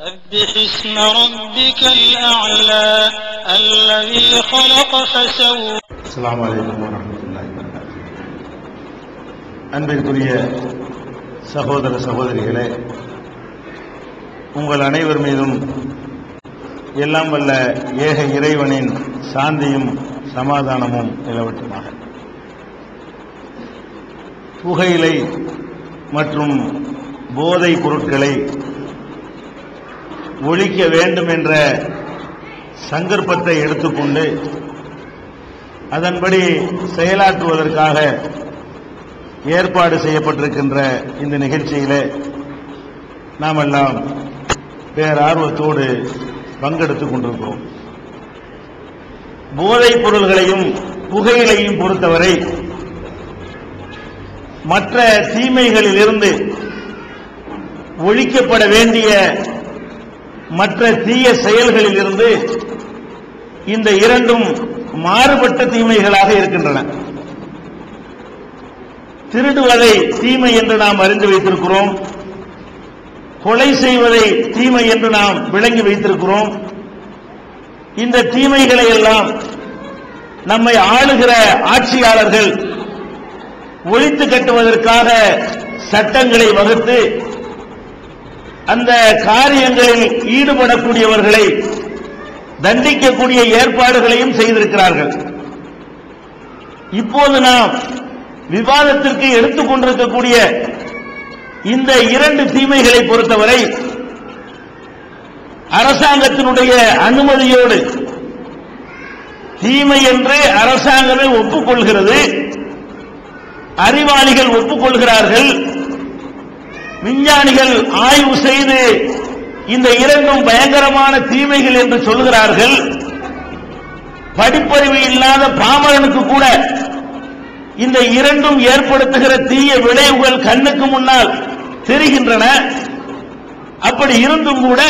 سبح اسم ربك الأعلى الذي خلق فسوى. السلام عليكم ورحمة الله وبركاته. அன்பிற்குரிய சகோதர சகோதரிகளே, உங்கள் அனைவர் மீதும் எல்லாம் வல்ல ஏக இறைவனின் சாந்தியும் சமாதானமும் நிலவட்டுமாக. புகையிலை மற்றும் போதைப் பொருட்களை ஒழிக்க வேண்டும் என்ற சங்கற்பத்தை எடுத்துக்கொண்டு அதன்படி செயலாற்றுவதற்காக ஏற்பாடு செய்யப்பட்டிருக்கின்ற இந்த நிகழ்ச்சியிலே நாம் எல்லாம் பேரார்வத்தோடு பங்கெடுத்துக் கொண்டிருக்கிறோம். போதைப் பொருள்களையும் புகையிலையும் பொறுத்தவரை மற்ற தீமைகளிலிருந்து ஒழிக்கப்பட வேண்டிய மற்ற தீய செயல்களில் இருந்து இந்த இரண்டும் மாறுபட்ட தீமைகளாக இருக்கின்றன. திருடுவதை தீமை என்று நாம் அறிந்து வைத்திருக்கிறோம், கொலை செய்வதை தீமை என்று நாம் விளங்கி வைத்திருக்கிறோம். இந்த தீமைகளை எல்லாம் நம்மை ஆளுகிற ஆட்சியாளர்கள் ஒழித்து கட்டுவதற்காக சட்டங்களை வகுத்து அந்த காரியங்களில் ஈடுபடக்கூடியவர்களை தண்டிக்கக்கூடிய ஏற்பாடுகளையும் செய்திருக்கிறார்கள். இப்போது நாம் விவாதத்திற்கு எடுத்துக்கொண்டிருக்கக்கூடிய இந்த இரண்டு தீமைகளை பொறுத்தவரை அரசாங்கத்தினுடைய அனுமதியோடு தீமை என்று அரசாங்கமே ஒப்புக்கொள்கிறது, அறிவாளிகள் ஒப்புக்கொள்கிறார்கள், விஞ்ஞானிகள் ஆய்வு செய்து இந்த இரண்டும் பயங்கரமான தீமைகள் என்று சொல்கிறார்கள். படிப்பறிவு இல்லாத பாமரனுக்கு கூட இந்த இரண்டும் ஏற்படுத்துகிற தீய விளைவுகள் கண்ணுக்கு முன்னால் தெரிகின்றன. அப்படி இருந்தும் கூட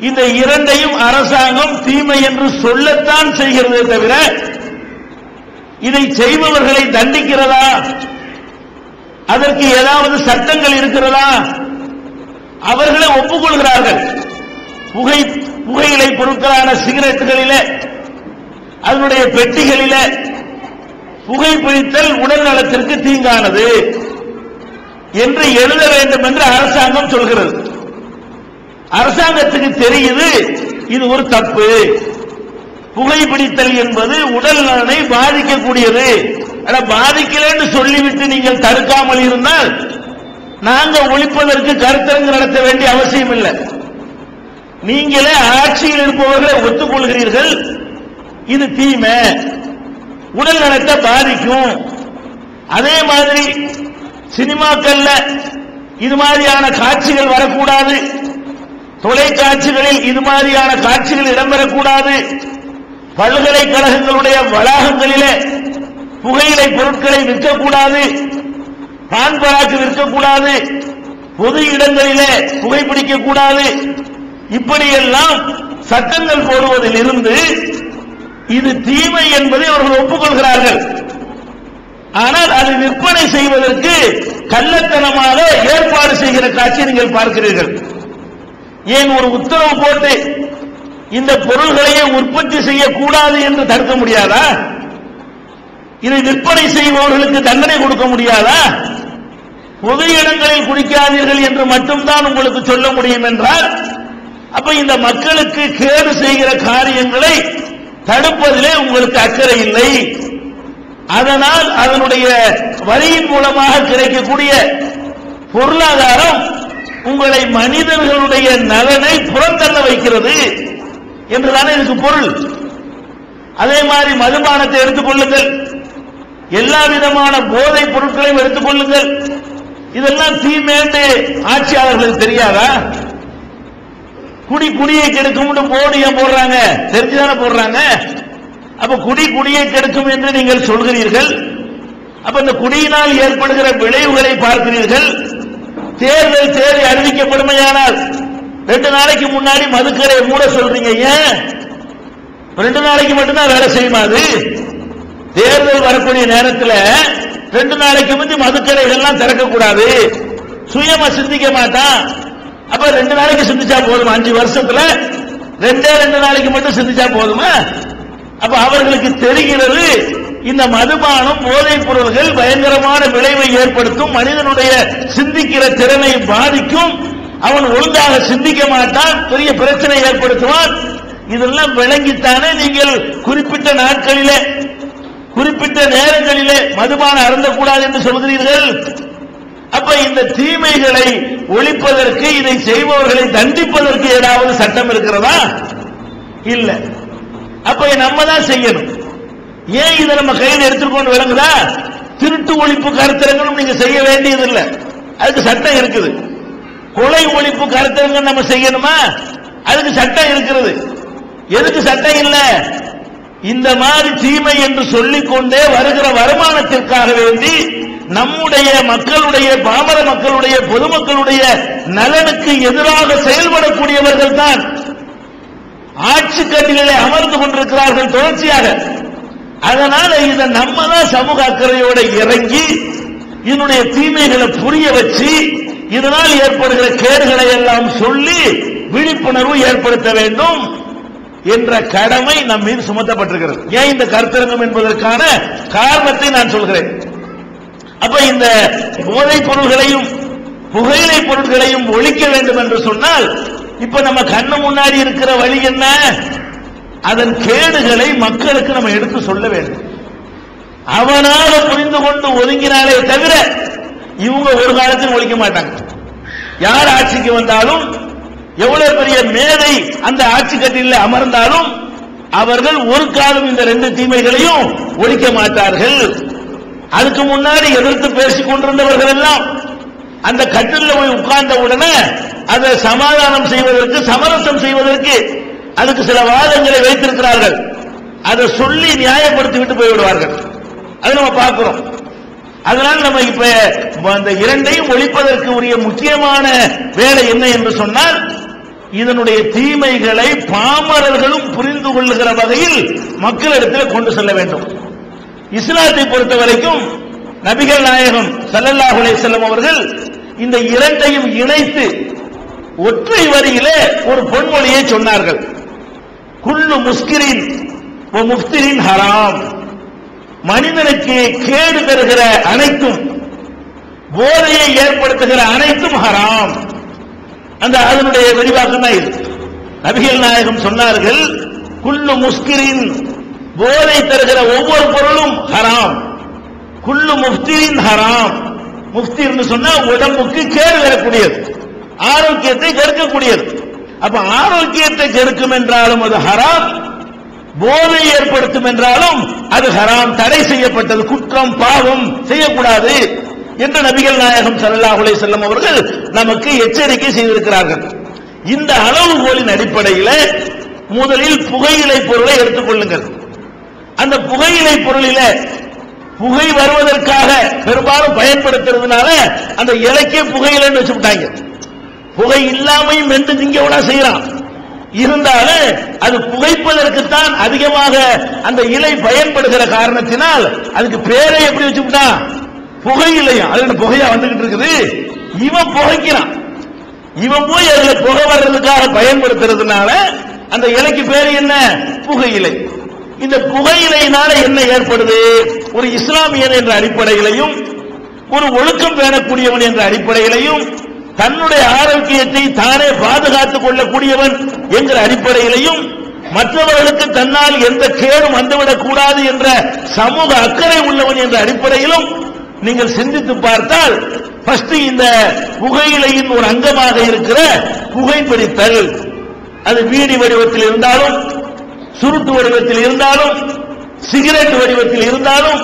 இந்த இரண்டையும் அரசாங்கம் தீமை என்று சொல்லத்தான் செய்கிறதே தவிர இதை செய்பவர்களை தண்டிக்கிறதா, அதற்கு ஏதாவது சட்டங்கள் இருக்கிறதா? அவர்களே ஒப்புக்கொள்கிறார்கள். புகையிலை பொருட்களான சிகரெட்டுகளிலே, அதனுடைய பெட்டிகளிலே புகைப்பிடித்தல் உடல் நலத்திற்கு தீங்கானது என்று எழுத வேண்டும் என்று அரசாங்கம் சொல்கிறது. அரசாங்கத்துக்கு தெரியுது இது ஒரு தப்பு, புகைப்பிடித்தல் என்பது உடல் நலனை பாதிக்கக்கூடியது. பாதிக்கலன்னு சொல்லிவிட்டு நீங்கள் தடுக்காமல் இருந்தால் நாங்க ஒழிப்பதற்கு கருத்தரங்கு நடத்த வேண்டிய அவசியம் இல்லை. நீங்களே ஆட்சியில் இருப்பவர்களை ஒத்துக்கொள்கிறீர்கள், இது தீமை, உடல் நலத்தை பாதிக்கும். அதே மாதிரி சினிமாக்கள்ல இது மாதிரியான காட்சிகள் வரக்கூடாது, தொலைக்காட்சிகளில் இது மாதிரியான காட்சிகள் இடம்பெறக்கூடாது, பல்கலைக்கழகங்களுடைய வளாகங்களிலே புகையிலை பொருட்களை விற்கக்கூடாது, பான்பராக்கு விற்கக்கூடாது, பொது இடங்களிலே புகைப்பிடிக்க கூடாது, இப்படியெல்லாம் சட்டங்கள் போடுவதில் இருந்து இது தீமை என்பதை அவர்கள் ஒப்புக்கொள்கிறார்கள். ஆனால் அது விற்பனை செய்வதற்கு கள்ளத்தனமாக ஏற்பாடு செய்கிற காட்சி நீங்கள் பார்க்கிறீர்கள். ஏன் ஒரு உத்தரவு போட்டு இந்த பொருள்களையே உற்பத்தி செய்யக்கூடாது என்று தடுக்க முடியாதா? இதை விற்பனை செய்பவர்களுக்கு தண்டனை கொடுக்க முடியாதா? பொது இடங்களில் குடிக்காதீர்கள் என்று மட்டும்தான் உங்களுக்கு சொல்ல முடியும் என்றால், அப்ப இந்த மக்களுக்கு கேடு செய்கிற காரியங்களை தடுப்பதிலே உங்களுக்கு அக்கறை இல்லை. அதனால் அதனுடைய வரியின் மூலமாக கிடைக்கக்கூடிய பொருளாதாரம் உங்களை மனிதர்களுடைய நலனை புறந்தள்ள வைக்கிறது என்றுதானே இதுக்கு பொருள். அதே மாதிரி மதுபானத்தை எடுத்துக் கொள்ளுங்கள், எல்லா விதமான போதைப் பொருட்களையும் எடுத்துக் கொள்ளுங்கள். இதெல்லாம் தீமேண்டு ஆட்சியாளர்களுக்கு தெரியாதா? குடியை கெடுக்கும் போர்டு ஏன் போடுறாங்க? தெரிஞ்சுதானே போடுறாங்க. அப்ப குடியை கெடுக்கும் என்று நீங்கள் சொல்கிறீர்கள். அப்ப இந்த குடியினால் ஏற்படுகிற விளைவுகளை பார்க்கிறீர்கள். தேர்தல் தேதி அறிவிக்கப்படுமையானால் 2 நாளைக்கு முன்னாடி மதுக்கடையை மூட சொல்றீங்க. ஏன் 2 நாளைக்கு மட்டும்தான் வேலை செய்யுமா? அது தேர்தல் வரக்கூடிய நேரத்தில் 2 நாளைக்கு முந்தி மதுக்கடைகள்லாம் திறக்கக்கூடாது. சுயமா சிந்திக்க மாட்டான். அப்ப 2 நாளைக்கு சிந்திச்சா போதுமா? 5 வருஷத்துல 2 நாளைக்கு மட்டும் சிந்திச்சா போதுமா? அப்ப அவர்களுக்கு தெரிகிறது இந்த மதுபானம் போதைப் பொருள்கள் பயங்கரமான விளைவை ஏற்படுத்தும், மனிதனுடைய சிந்திக்கிற திறனை பாதிக்கும், அவன் ஒழுங்காக சிந்திக்க மாட்டான், பெரிய பிரச்சனை ஏற்படுத்துவான். இதெல்லாம் விளங்கித்தானே நீங்கள் குறிப்பிட்ட நாட்களிலே குறிப்பிட்ட நேரங்களிலே மதுபானம் அருந்தக்கூடாது என்று சொல்கிறீர்கள். அப்ப இந்த தீமைகளை ஒழிப்பதற்கு, இதை செய்பவர்களை தண்டிப்பதற்கு ஏதாவது சட்டம் இருக்கிறதா? இல்ல. அப்ப நம்ம தான் செய்யணும். ஏன் இதை நம்ம கையில் எடுத்துக்கொண்டு விளங்குதா? திருட்டு ஒழிப்பு கருத்தரங்களும் நீங்க செய்ய வேண்டியதில்லை, அதுக்கு சட்டம் இருக்குது. கொலை ஒழிப்பு கருத்தரங்கம் நம்ம செய்யணுமா? அதுக்கு சட்டம் இருக்கிறது. எதுக்கு சட்டம் இல்ல? இந்த மாதிரி தீமை என்று சொல்லிக்கொண்டே வருகிற வருமானத்திற்காக வேண்டி நம்முடைய மக்களுடைய, பாமர மக்களுடைய, பொதுமக்களுடைய நலனுக்கு எதிராக செயல்படக்கூடியவர்கள் தான் ஆட்சி கட்டிலே அமர்ந்து கொண்டிருக்கிறார்கள் தொடர்ச்சியாக. அதனால இதை நம்ம தான் சமூக அக்கறையோடு இறங்கி இதனுடைய தீமைகளை புரிய வச்சு இதனால் ஏற்படுகிற கேடுகளை எல்லாம் சொல்லி விழிப்புணர்வு ஏற்படுத்த வேண்டும் என்ற கடமை நம் மீது சுமத்தப்பட்டிருக்கிறது. ஏன் இந்த கருத்தரங்கம் என்பதற்கான காரணத்தை நான் சொல்கிறேன். அப்ப இந்த போதைப் பொருள்களையும் புகையிலை பொருட்களையும் ஒழிக்க வேண்டும் என்று சொன்னால் இப்ப நம்ம கண்ணு முன்னாடி இருக்கிற வழி என்ன? அதன் கேடுகளை மக்களுக்கு நம்ம எடுத்து சொல்ல வேண்டும். அவனால புரிந்து கொண்டு ஒதுங்கினாலே தவிர இவங்க ஒரு காலத்தில் ஒழிக்க மாட்டாங்க. யார் ஆட்சிக்கு வந்தாலும், எவ்வளவு பெரிய மேதை அந்த ஆட்சி கட்டில அமர்ந்தாலும் அவர்கள் ஒரு காலம் இந்த 2 தீமைகளையும் ஒழிக்க மாட்டார்கள். அதுக்கு முன்னாடி எதிர்த்து பேசிக் கொண்டிருந்தவர்கள் எல்லாம் அந்த கட்டில போய் உட்கார்ந்த உடனே அதை சமாதானம் செய்வதற்கு, சமரசம் செய்வதற்கு அதுக்கு சில வாதங்களை வைத்திருக்கிறார்கள். அதை சொல்லி நியாயப்படுத்தி விட்டு போய்விடுவார்கள். அதை நம்ம பார்க்கிறோம். அதனால நம்ம இப்ப அந்த 2ஐயும் ஒழிப்பதற்கு உரிய முக்கியமான வேலை என்ன என்று சொன்னால், இதனுடைய தீமைகளை பாமரர்களும் புரிந்து கொள்ளுகிற வகையில் மக்களிடத்தில் கொண்டு செல்ல வேண்டும். இஸ்லாத்தை பொறுத்த வரைக்கும் நபிகள் நாயகம் ஸல்லல்லாஹு அலைஹி வஸல்லம் அவர்கள் இந்த 2ஐயும் இணைத்து ஒற்றை வரியிலே ஒரு பொன்மொழியை சொன்னார்கள். குல்லு முஸ்கிரின் வ முஃப்திரின் ஹராம். மனிதனுக்கு கேடு தருகிற அனைத்தும், போதையை ஏற்படுத்துகிற அனைத்தும் ஹராம். அந்த அதனுடைய விரிவாக்கம் தான் இது. நபிகள் நாயகம் சொன்னார்கள், குல்லு முஸ்கிரின், போதை தருகிற ஒவ்வொரு பொருளும் ஹராம். குல்லு முஃப்திரின் ஹராம். முஃப்திர்னு சொன்னா உடம்புக்கு கேடு வரக்கூடியது, ஆரோக்கியத்தை கெடுக்கக்கூடியது. அப்ப ஆரோக்கியத்தை கெடுக்கும் என்றாலும் அது ஹராம், போதை ஏற்படுத்தும் என்றாலும் அது ஹராம், தடை செய்யப்பட்டது, குற்றம், பாவம், செய்யக்கூடாது என்று நபிகள் நாயகம் ஸல்லல்லாஹு அலைஹி வஸல்லம் அவர்கள் நமக்கு எச்சரிக்கை செய்திருக்கிறார்கள். இந்த அளவுகோலின் அடிப்படையில் முதலில் புகையிலை பொருளை எடுத்துக்கொள்ளுங்கள். அந்த புகையிலை பொருளில புகை வருவதற்காக பெரும்பாலும் பயன்படுத்துறதுனால அந்த இலைக்கே புகையிலைன்னு வச்சுட்டாங்க. புகை இல்லாமையும் மென்று திங்கவனா செய்யறான். இருந்தாலும் அது புகைப்பதற்குத்தான் அதிகமாக அந்த இலை பயன்படுகிற காரணத்தினால் அதுக்கு பேரை எப்படி வச்சுட்டான்? புகையிலையா. அது புகையா வந்துகிட்டு இருக்குது. இவன் புகைக்கிறான். இவன் போய் அதுல புகை வர்றதுக்காக பயன்படுத்துறதுனால அந்த இலைக்கு பேரு என்ன? புகையிலை. இந்த புகையிலையினால என்ன ஏற்படுது? ஒரு இஸ்லாமியன் என்ற அடிப்படையிலையும், ஒரு ஒழுக்கம் பேணக்கூடியவன் என்ற அடிப்படையிலையும், தன்னுடைய ஆரோக்கியத்தை தானே பாதுகாத்துக் கொள்ளக்கூடியவன் என்கிற அடிப்படையிலையும், மற்றவர்களுக்கு தன்னால் எந்த கேடும் வந்துவிடக் கூடாது என்ற சமூக அக்கறை உள்ளவன் என்ற அடிப்படையிலும் நீங்கள் சிந்தித்து பார்த்தால், ஃபர்ஸ்ட் இந்த புகையிலையின் ஒரு அங்கமாக இருக்கிற புகைப்பிடித்தல், அது வீடி வடிவத்தில் இருந்தாலும், சுருட்டு வடிவத்தில் இருந்தாலும், சிகரெட் வடிவத்தில் இருந்தாலும்,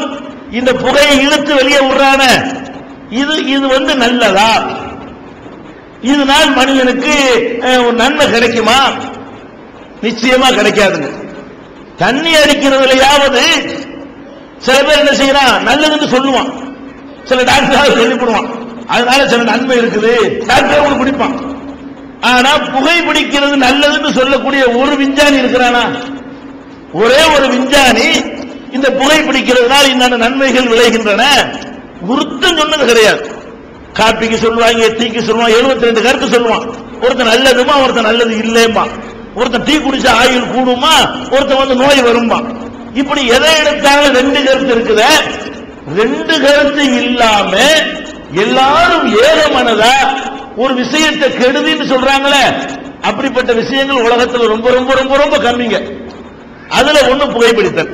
இந்த புகையை இழுத்து வெளியே விடுறான இது நல்லதா? இதனால் மனிதனுக்கு ஒரு நன்மை கிடைக்குமா? நிச்சயமா கிடைக்காதுங்க. தண்ணி அடிக்கிறதுலையாவது சில பேர் என்ன செய்யறான்? நல்லதுன்னு சொல்லுவான். சில டாக்டர் சொல்லிவிடுவான், அதனால சில நன்மை இருக்குது, டாக்டர் குடிப்பான். ஆனா புகை பிடிக்கிறது நல்லதுன்னு சொல்லக்கூடிய ஒரு விஞ்ஞானி இருக்கிறானா? ஒரே ஒரு விஞ்ஞானி இந்த புகை பிடிக்கிறதுனால் இந்த நன்மைகள் விளைகின்றன ஒருத்தன் சொன்னது கிடையாது. காப்பிக்கு சொல்லுவாங்க, டீக்கு சொல்லுவான், 72 கருத்து சொல்லுவான். ஒருத்தன் நல்லதுமா, ஒருத்தன் நல்லது இல்லையம்மா, ஒருத்தன் டீ குடிச்சா ஆயுள் கூடுமா, ஒருத்தன் வந்து நோய் வருமா. இப்படி எதை எடுத்தாலும் ரெண்டு கருத்து இருக்குது. ரெண்டு கருத்து இல்லாம எல்லாரும் ஏகமனதா ஒரு விஷயத்தை கெடுதின்னு சொல்றாங்களே, அப்படிப்பட்ட விஷயங்கள் உலகத்தில் ரொம்ப ரொம்ப ரொம்ப ரொம்ப கம்மிங்க. அதுல ஒண்ணு புகைப்பிடித்தல்.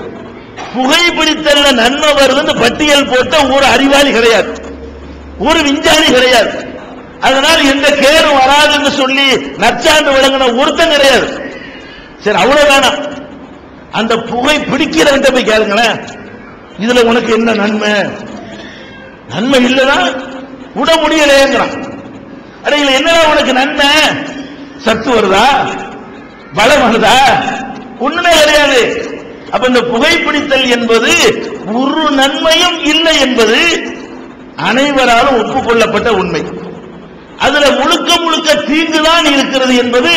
புகைப்பிடித்தல்ல நன்மை வருதுன்னு பட்டியல் போட்ட ஒரு அறிவாளி கிடையாது, ஒரு விஞ்ஞானி கிடையாது. அதனால் எந்த கேடும் வராதுன்னு சொல்லி நற்சான்று வழங்கின ஒருத்தன் கிடையாது. சரி, அவ்வளவுதானா? அந்த புகை பிடிக்கிறவன் போய் கேளுங்களேன், இதுல உனக்கு என்ன நன்மை? நன்மை இல்லைன்னா விட முடியலையேங்கிறான். அடையில என்னடா உனக்கு நன்மை? சத்து வருதா, பலம் வருதா? ஒண்ணுமே கிடையாது. அப்ப இந்த புகைப்பிடித்தல் என்பது ஒரு நன்மையும் இல்லை என்பது அனைவராலும் ஒப்புக்கொள்ளப்பட்ட உண்மை. அதுல முழுக்க முழுக்க தீங்குதான் இருக்கிறது என்பது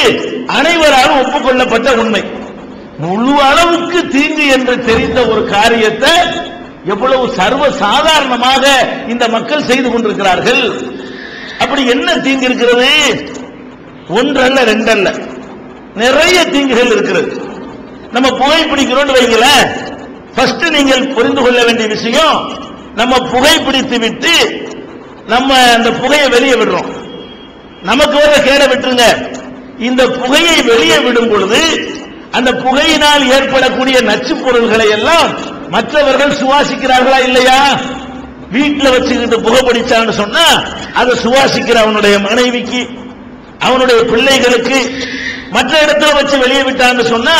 அனைவராலும் ஒப்புக்கொள்ளப்பட்ட உண்மை. முழு அளவுக்கு தீங்கு என்று தெரிந்த ஒரு காரியத்தை எவ்வளவு சர்வ சாதாரணமாக இந்த மக்கள் செய்து கொண்டிருக்கிறார்கள். அப்படி என்ன தீங்கு இருக்கிறது? ஒன்றல்ல, ரெண்டல்ல, நிறைய தீங்குகள் இருக்கிறது. நம்ம புகைப்பிடிக்கிறோம் வைங்கள, ஃபர்ஸ்ட் நீங்கள் புரிந்து கொள்ள வேண்டிய விஷயம், நம்ம புகைப்பிடித்து விட்டு நம்ம அந்த புகையை வெளியே விடுறோம். நமக்கு வர கேட விட்டுருங்க. இந்த புகையை வெளியே விடும் பொழுது அந்த புகையினால் ஏற்படக்கூடிய நச்சு பொருள்களை எல்லாம் மற்றவர்கள் சுவாசிக்கிறார்களா இல்லையா? வீட்டில் வச்சுக்கிட்டு புகைப்பிடிச்சான்னு சொன்னா அதை சுவாசிக்கிற அவனுடைய மனைவிக்கு, அவனுடைய பிள்ளைகளுக்கு, மற்ற இடத்துல வச்சு வெளியே விட்டான்னு சொன்னா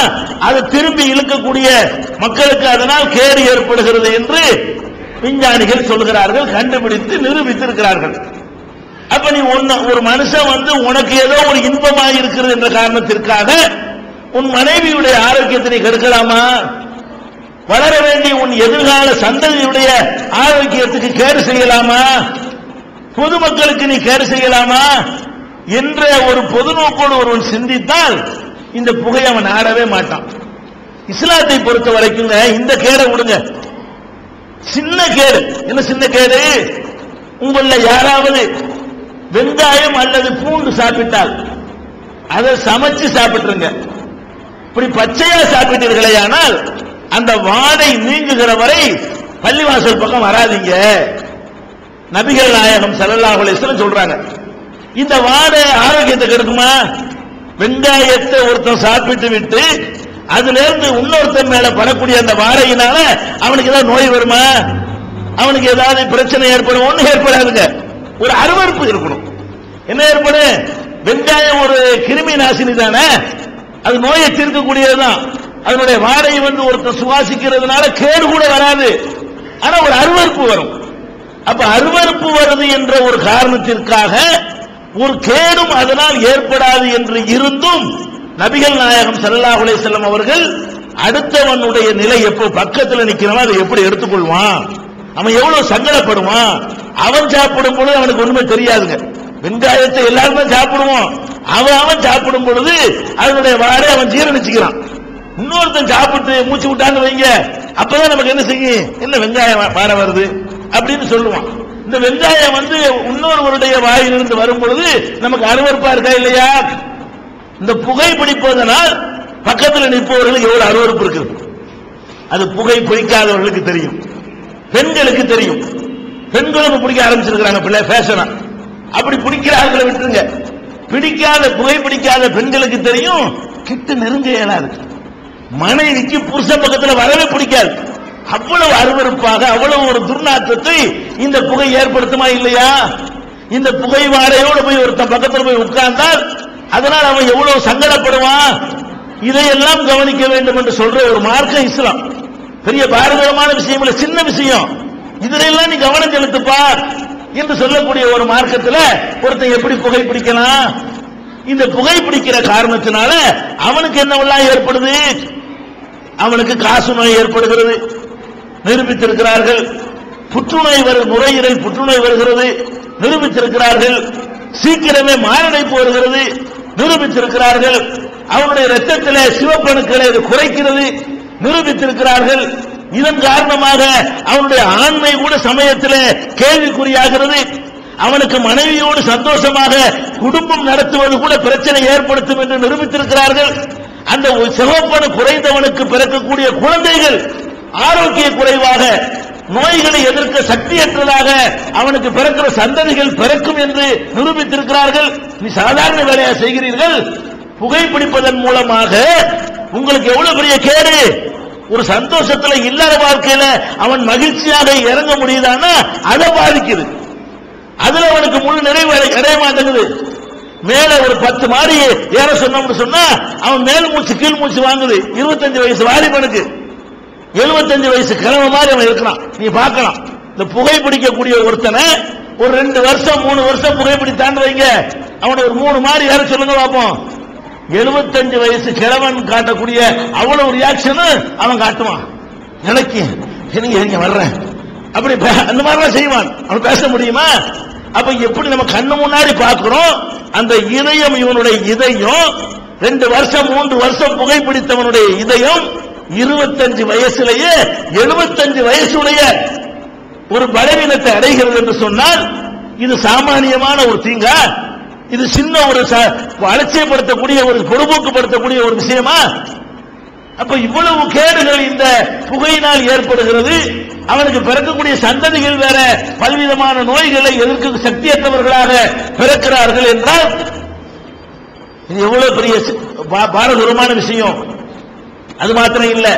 அதை திரும்பி இழுக்கக்கூடிய மக்களுக்கு அதனால் கேடு ஏற்படுகிறது என்று விஞ்ஞானிகள் சொல்கிறார்கள், கண்டுபிடித்து நிரூபித்திருக்கிறார்கள். அப்ப நீ ஒரு மனுஷன் வந்து உனக்கு ஏதோ ஒரு இன்பமாக இருக்கிறது என்ற காரணத்திற்காக உன் மனைவியுடைய ஆரோக்கியத்தை நீ கெடுக்கலாமா? வளர வேண்டிய உன் எதிர்கால சந்ததியுடைய ஆரோக்கியத்துக்கு கேடு செய்யலாமா? பொதுமக்களுக்கு நீ கேடு செய்யலாமா என்ற ஒரு பொது நோக்கோடு ஒருவன் சிந்தித்தால் இந்த புகையை அவன் ஆடவே மாட்டான். இஸ்லாத்தை பொறுத்த வரைக்கும் இந்த கேடை விடுங்க. சின்ன கேடு என்ன? சின்ன கேடு, உங்கள யாராவது வெங்காயம் அல்லது பூண்டு சாப்பிட்டால் அதை சமைச்சு சாப்பிட்டுருங்க. இப்படி பச்சையா சாப்பிட்டீர்களே ஆனால் அந்த வாடை நீங்குகிற வரை பள்ளிவாசல் பக்கம் வராதீங்க. நபிகள் நாயகம் ஸல்லல்லாஹு அலைஹி வஸல்லம் சொல்றாங்க. இந்த வாடை ஆரோக்கியத்தை கெடுக்குமா? வெங்காயத்தை ஒருத்தன் சாப்பிட்டு விட்டு அதுல இருந்து இன்னொருத்தன் மேல படக்கூடிய அந்த வாடையினால அவனுக்கு ஏதாவது நோய் வருமா? அவனுக்கு ஏதாவது பிரச்சனை ஏற்படும்? ஒண்ணு ஏற்படாதுங்க. ஒரு அருவருப்பு இருக்கணும். என்ன ஏற்படும்? வெங்காயம் ஒரு கிருமி நாசினி தானே, அது நோயை தீர்க்கக்கூடியதுதான். அதனுடைய வாடையை வந்து ஒருத்தர் சுவாசிக்கிறதுனால கேடு கூட வராது, ஆனா ஒரு அருவருப்பு வரும். அப்ப அருவருப்பு வருது என்ற ஒரு காரணத்திற்காக ஒரு கேடும் அதனால் ஏற்படாது என்று இருந்தும் நபிகள் நாயகம் ஸல்லல்லாஹு அலைஹி வஸல்லம் அவர்கள் அடுத்தவனுடைய நிலை எப்போ பக்கத்தில் நிக்கிறவன் அதை எப்படி எடுத்துக்கொள்வான், அவன் எவ்வளவு சங்கடப்படுவான். அவன் சாப்பிடும் பொழுது அவனுக்கு ஒண்ணுமே தெரியாதுங்க. வெங்காயத்தை எல்லாருமே சாப்பிடுவோம். அவன் சாப்பிடும் பொழுது அதனுடைய வாடை அவன் ஜீரணிச்சுக்கிறான். இன்னொருத்தன் சாப்பிட்டு மூச்சு விட்டான்னு வைங்க, அப்பதான் நமக்கு என்ன செய்யும்? என்ன வெங்காயம் வாடை வருது அப்படின்னு சொல்லுவான். இந்த வெங்காயம் வந்து இன்னொருவருடைய வாயிலிருந்து வரும் பொழுது நமக்கு அருவருப்பா இருக்கா இல்லையா? இந்த புகை பிடிப்பதனால் பக்கத்தில் நிற்பவர்களுக்கு எவ்வளவு அருவருப்பு இருக்குது. அது புகை பிடிக்காதவர்களுக்கு தெரியும், பெண்களுக்கு தெரியும். பெண்களும் பிடிக்க ஆரம்பிச்சிருக்கிறாங்க, பிள்ளை ஃபேஷனா. அப்படி பிடிக்கிறார்களை விட்டுருங்க. பிடிக்காத புகை பிடிக்காத பெண்களுக்கு தெரியும், கிட்ட நெருங்க இயலாது. மனைவிக்கு புருஷன் பக்கத்தில் வரவே பிடிக்காது. அவ்வளவு அருவருப்பாக அவ்வளவு ஒரு துர்நாற்றத்தை இந்த புகை ஏற்படுத்துமா இல்லையா? இந்த புகை வாடையோடு போய் ஒருத்தன் பக்கத்தில் போய் உட்கார்ந்தால் அதனால் அவன் எவ்வளவு சங்கடப்படுவான். இதையெல்லாம் கவனிக்க வேண்டும் என்று சொல்ற ஒரு மார்க்கம் இஸ்லாம். பெரிய பாரதூரமான விஷயம் இல்ல, சின்ன விஷயம். இதெல்லாம் நீ கவனம் செலுத்துப்பா என்று சொல்லக்கூடிய ஒரு மார்க்கத்தில் ஒருத்தன் எப்படி புகை பிடிக்கலாம்? இந்த புகை பிடிக்கிற காரணத்தினால அவனுக்கு என்னவெல்லாம் ஏற்படுது? அவனுக்கு காசு நோய் ஏற்படுகிறது, நிரூபித்திருக்கிறார்கள். புற்றுநோய் நுரையீரல் புற்றுநோய் வருகிறது, நிரூபித்திருக்கிறார்கள். சீக்கிரமே மாரடைப்பு வருகிறது, நிரூபித்திருக்கிறார்கள். அவனுடைய ரத்தத்தில் சிவப்பணுக்களை குறைக்கிறது, நிரூபித்திருக்கிறார்கள். இதன் காரணமாக அவனுடைய ஆண்மை கூட சமயத்தில் கேள்விக்குறியாகிறது. அவனுக்கு மனைவியோடு சந்தோஷமாக குடும்பம் நடத்துவது கூட பிரச்சனை ஏற்படுத்தும் என்று நிரூபித்திருக்கிறார்கள். அந்த சிவப்பணு குறைந்தவனுக்கு பிறக்கக்கூடிய குழந்தைகள் ஆரோக்கிய குறைவாக, நோய்களை எதிர்க்க சக்தியற்றதாக அவனுக்கு பிறக்கிற சந்ததிகள் பிறக்கும் என்று நிரூபித்திருக்கிறார்கள். நீ சாதாரண வேலையா செய்கிறீர்கள்? புகைப்பிடிப்பதன் மூலமாக உங்களுக்கு எவ்வளவு பெரிய கேடு. ஒரு சந்தோஷத்துல இல்லாத வாழ்க்கையில அவன் மகிழ்ச்சியாக இறங்க முடியுதான்னா அதை பாதிக்குது. அதுல அவனுக்கு முழு நிறைவு அடைய மாட்டேங்குது. மேல ஒரு 10 மாடி ஏற சொன்னோம்னு சொன்னா அவன் மேல் மூச்சு கீழ் மூச்சு வாங்குது. 25 வயசு வாலிபனுக்கு 75 வயசு கிழமை மாதிரி அவன் இருக்கிறான். நீ பார்க்கலாம். இந்த புகைப்பிடிக்கக்கூடிய ஒருத்தனை ஒரு 2 வருஷம் 3 வருஷம் புகைப்பிடித்தாண்டு வைங்க, அவனை ஒரு 3 மாடி ஏற சொல்லுங்க பார்ப்போம். 75 வயசு கிழவன் காட்டக்கூடிய அவ்வளவு ரியாக்ஷன் அவன் காட்டுவான். எனக்கு நீங்க வர்றேன் அப்படி அந்த மாதிரிலாம் செய்வான். அவன் பேச முடியுமா? அப்ப எப்படி நம்ம கண்ணு முன்னாடி பார்க்கிறோம் அந்த இதயம், இவனுடைய இதயம் 2 வருஷம் 3 வருஷம் புகைப்பிடித்தவனுடைய இதயம் 25 வயசுலேயே 75 வயசுடைய ஒரு பலவீனத்தை அடைகிறது என்று சொன்னால் இது சாமானியமான ஒரு தீங்கா? இது சின்ன ஒரு அலட்சியப்படுத்தக்கூடிய ஒரு பொறுப்போக்குப்படுத்தக்கூடிய ஒரு விஷயமா? அப்ப இவ்வளவு கேடுகள் இந்த புகையினால் ஏற்படுகிறது. அவனுக்கு பிறக்கக்கூடிய சந்ததிகள் வேற பல்விதமான நோய்களை எதிர்க்க சக்தியற்றவர்களாக பிறக்கிறார்கள் என்றால் இது எவ்வளவு பெரிய பாரதூரமான விஷயம். அது மாத்திரம் இல்ல,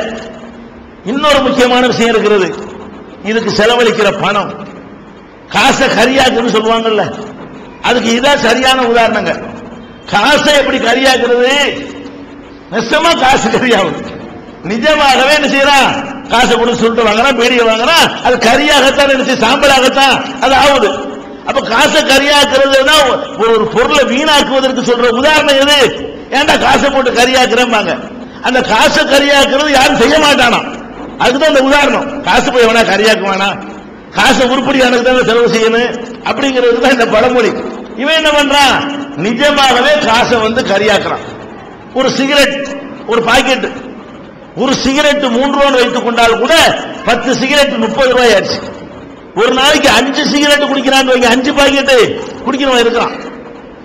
இன்னொரு முக்கியமான விஷயம் இருக்கிறது. இதுக்கு செலவழிக்கிற பணம், காசை கரியாக்குன்னு சொல்லுவாங்கல்ல, அதுக்கு இதான் சரியான உதாரணங்க. காசை எப்படி கரியாக்குறது? நெசமா காசு கரியாகுது. நிஜமாகவே என்ன செய்யறான்? காசை கொடுத்து சொல்லிட்டு வாங்குறான், பீடியை வாங்குறான், அது கரியாகத்தான் நினைச்சு சாம்பலாகத்தான் அது ஆகுது. அப்ப காசை கரியாக்குறதுனா ஒரு பொருளை வீணாக்குவதற்கு சொல்ற உதாரணம் எது? ஏன்டா காசை போட்டு கரியாக்குறேன்பாங்க. அந்த காசை கரியாக்குறது யாரும் செய்ய மாட்டானா, அதுதான் இந்த உதாரணம். காசு போய் வேணா கரியாக்குவானா? காசை உருப்படியானது தான் செலவு செய்யணும் அப்படிங்கிறது தான் இந்த பழமொழி. இவன் என்ன பண்றான்? நிஜமாகவே காசை கரியாக்குறான். ஒரு சிகரெட் ஒரு பாக்கெட், ஒரு சிகரெட் 3 ரூபாய் வைத்துக் கொண்டால் கூட 10 சிகரெட் 30 ரூபாய் ஆச்சு. ஒரு நாளைக்கு 5 சிகரெட் குடிக்கிறான்னு வைங்க, 5 பாக்கெட் குடிக்கிறவன் இருக்கிறான்.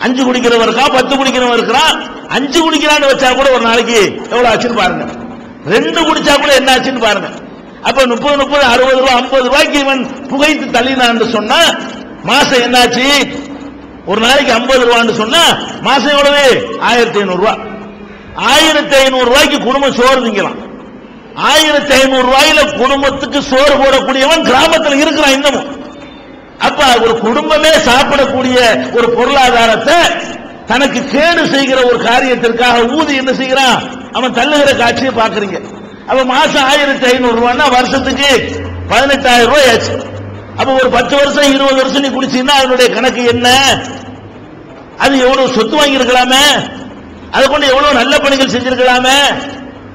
5 குடிக்கிறவன் இருக்கான், 10 குடிக்கிறவன் இருக்கிறான். 5 குடிக்கிறான்னு வச்சா கூட ஒரு நாளைக்கு எவ்வளவு ஆச்சுன்னு பாருங்க. 2 குடிச்சா கூட என்ன ஆச்சுன்னு பாருங்க. அப்ப 30 60 ரூபாய் 50 ரூபாய்க்கு இவன் புகைத்து தள்ளினான்னு சொன்னா மாசம் என்னாச்சு? ஒரு நாளைக்கு 50 ரூபான்னு சொன்னா மாசம் எவ்வளவு? 1500 ரூபாய். 1500 ரூபாய்க்கு குடும்பம் சோறு திங்கலாம். 1500 ரூபாயில குடும்பத்துக்கு சோறு போடக்கூடியவன் கிராமத்தில் இருக்கிறான் இன்னமும். அப்ப ஒரு குடும்பமே சாப்பிடக்கூடிய ஒரு பொருளாதாரத்தை தனக்கு கேடு செய்கிற ஒரு காரியத்திற்காக ஊதி என்ன செய்கிறான்? அவன் தள்ளுகிற காட்சியை பாக்குறீங்க. அப்ப மாசம் 1500 ரூபாய்னா வருஷத்துக்கு 18000 ரூபாய் ஆச்சு. அப்ப ஒரு 10 வருஷம் 20 வருஷம் நீ குடிச்சீங்கன்னா அதனுடைய கணக்கு என்ன? அது எவ்வளவு சொத்து வாங்கி இருக்கலாமே, அதை கொண்டு எவ்வளவு நல்ல பணிகள் செஞ்சிருக்கலாமே,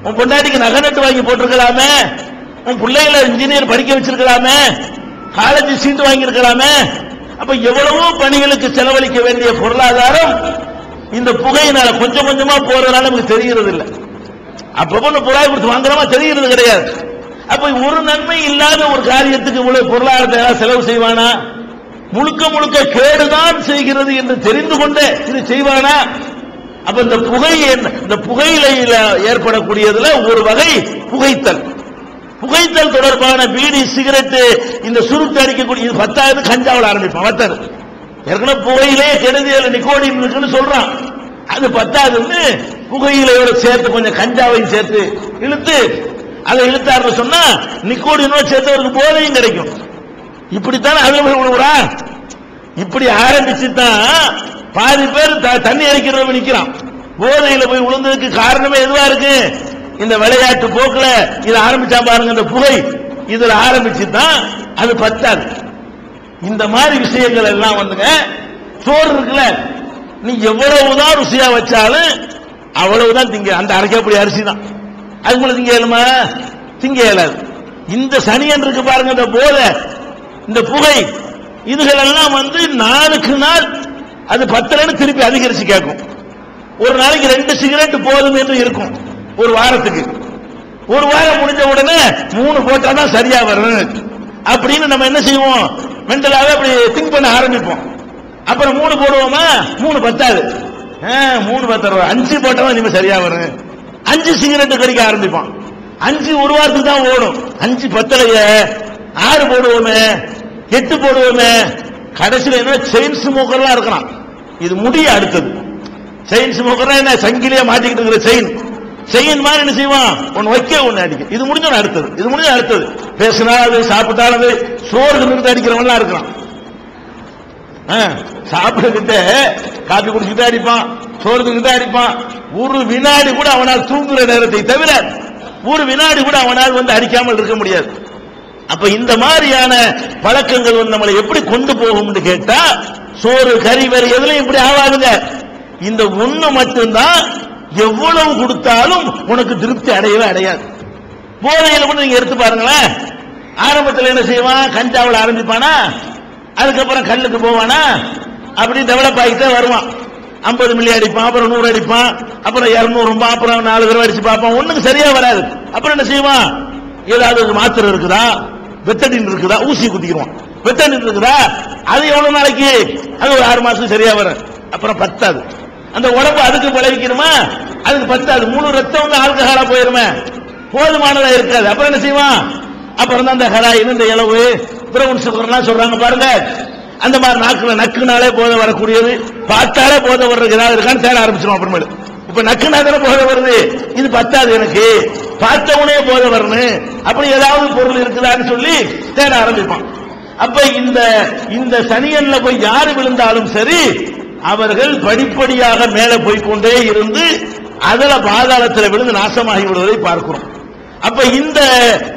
உன் பொண்டாட்டிக்கு நகை நட்டு வாங்கி போட்டிருக்கலாமே, உன் பிள்ளைகளை இன்ஜினியர் படிக்க வச்சிருக்கலாமே, காலேஜ் சீட்டு வாங்கி இருக்கலாமே. அப்ப எவ்வளவோ பணிகளுக்கு செலவழிக்க வேண்டிய பொருளாதாரம் இந்த புகையினால கொஞ்சம் கொஞ்சமா போறதுனால நமக்கு தெரிகிறது இல்லை. அப்பப்போ புறாய் கொடுத்து வாங்குறமா தெரிகிறது கிடையாது. அப்ப ஒரு நன்மை இல்லாத ஒரு காரியத்துக்கு இவ்வளவு பொருளாதாரத்தை செலவு செய்வானா? முழுக்க முழுக்க கேடுதான் செய்கிறது என்று தெரிந்து கொண்டே இது செய்வானா? அப்ப இந்த புகையிலையில ஏற்படக்கூடியதுல ஒரு வகை புகைத்தல். புகைத்தல் தொடர்பான பீடி சிகரெட் இந்த சுருட்டு அடிக்கக்கூடிய 10,000 கஞ்சாவில் ஆரம்பிப்பான். ஏற்கனவே புகையிலே கெடுதியில் நிக்கோடின் இருக்குன்னு சொல்றான். அது 10,000 புகையிலையோட சேர்த்து கொஞ்சம் கஞ்சாவையும் சேர்த்து இழுத்து அதை இழுத்தாருன்னு சொன்னா நிக்கோடினோட சேர்த்தவருக்கு போதையும் கிடைக்கும். இப்படித்தான் அது விழுவுறா. இப்படி ஆரம்பிச்சுதான் பாதி பேர் தண்ணி அடிக்கிறவங்க நிக்கிறான். போதையில போய் விழுந்ததுக்கு காரணமே எதுவா இருக்கு? இந்த விளையாட்டு போக்குல இதை ஆரம்பிச்சா பாருங்க. இந்த புகை இதுல ஆரம்பிச்சுதான் அது 10. இந்த மாதிரி விஷயங்கள் எல்லாம் சோறு இருக்குல்ல, நீ எவ்வளவுதான் ருசியா வச்சாலும் அவ்வளவுதான் திங்க. அந்த அரைக்கப்படி அரிசி தான் அதுக்குள்ள திங்க இயலுமா? திங்க இயலாது. இந்த சனியன் இருக்கு பாருங்க, இந்த போதை இந்த புகை இதுகள் எல்லாம் நாளுக்கு நாள் அது 10 திருப்பி அதிகரிச்சு கேட்கும். ஒரு நாளைக்கு 2 சிகரெட் போதும் என்று இருக்கும் ஒரு வாரத்துக்கு. ஒரு வாரம் முடிஞ்ச உடனே 3 போட்டா தான் சரியா வரும் அப்படின்னு நம்ம என்ன செய்வோம்? மென்டலாவே அப்படி திங்க் பண்ண ஆரம்பிப்போம். அப்புறம் 3 போடுவோமா, 3 பத்தாது, 3 10 5 போட்டவன் இனிமே சரியா வரும். 5 சிகரெட் கடிக்க ஆரம்பிப்பான். 5 ஒரு வாரத்துக்கு தான் ஓடும். 5 பத்தலைய 6 போடுவோமே, 8 போடுவோமே. கடைசியில் என்ன செயின் ஸ்மோக்கர்லாம் இருக்கிறான். இது முடிய அடுத்தது செயின் ஸ்மோக்கர் என்ன, சங்கிலியா மாட்டிக்கிட்டு இருக்கிற செயின் மாதிரி என்ன செய்வான், ஒன்னு வைக்க ஒன்னு அடிக்க. இது முடிஞ்ச அடுத்தது, இது முடிஞ்ச அடுத்தது. பேசினாலும் சாப்பிட்டாலும் சோறு நிறுத்தி அடிக்கிறவன்லாம் இருக்கிறான். சாப்பிட்டுக்கிட்ட காப்பி குடிச்சுட்டே அடிப்பான், சோறு தின்னுட்டே அடிப்பான். ஒரு வினாடி கூட அவனால் தூங்குற நேரத்தை தவிர ஒரு வினாடி கூட அவனால் வந்து அடிக்காமல் இருக்க முடியாது. அப்ப இந்த மாதிரியான பழக்கங்கள் வந்து நம்மளை எப்படி கொண்டு போகும்னு கேட்டா, சோறு கறி வேற எதுலையும் இப்படி ஆகாதுங்க. இந்த ஒண்ணு மட்டும்தான் எவ்வளவு கொடுத்தாலும் உனக்கு திருப்தி அடையவே அடையாது. போதையில கூட நீங்க எடுத்து பாருங்களேன். ஆரம்பத்தில் என்ன செய்வான், கஞ்சாவில் ஆரம்பிப்பானா, அதுக்கப்புறம் கல்லுக்கு போவானா, அப்படி டெவலப் ஆகிட்டே வருவான். 50 மில்லி அடிப்பான், அப்புறம் 100 அடிப்பான், அப்புறம் 200, அப்புறம் 4 தடவை அடிச்சு பார்ப்பான். ஒண்ணுக்கு சரியா வராது. அப்புறம் என்ன செய்வான், ஏதாவது ஒரு மாத்திரை இருக்குதா, பெத்தடின் இருக்குதா, ஊசி குத்திக்குவான். பெத்தடின் இருக்குதா, அது எவ்வளவு நாளைக்கு, அது ஒரு 6 மாசம் சரியா வரும். அப்புறம் பத்தாது. அந்த உடம்பு அதுக்கு பழகிக்கணுமா, அதுக்கு பத்தாது. முழு ரத்தம் வந்து ஆல்கஹாலா போயிருமே, போதுமானதா இருக்காது. அப்புறம் என்ன செய்வான், அப்புறம் தான் இந்த ஹெராயின், இந்த இளவு, பிரவுன் சுகர்லாம் சொல்றாங்க பாருங்க. அந்த மாதிரி நாக்குல நக்குனாலே போத வரக்கூடியது, பார்த்தாலே போத வர்றது ஏதாவது இருக்கான்னு தேட ஆரம்பிச்சிடும். அப்புறமேலு இப்ப நக்குனா தானே போத வருது, இது பத்தாது எனக்கு, பார்த்தவனே போத வரணும், அப்படி ஏதாவது பொருள் இருக்குதான்னு சொல்லி தேட ஆரம்பிப்பான். அப்ப இந்த சனியன்ல போய் யாரு விழுந்தாலும் சரி, அவர்கள் படிப்படியாக மேலே போய்கொண்டே இருந்து அதுல பாதாளத்தில் விழுந்து நாசமாகி விடுவதை பார்க்கிறோம். அப்ப இந்த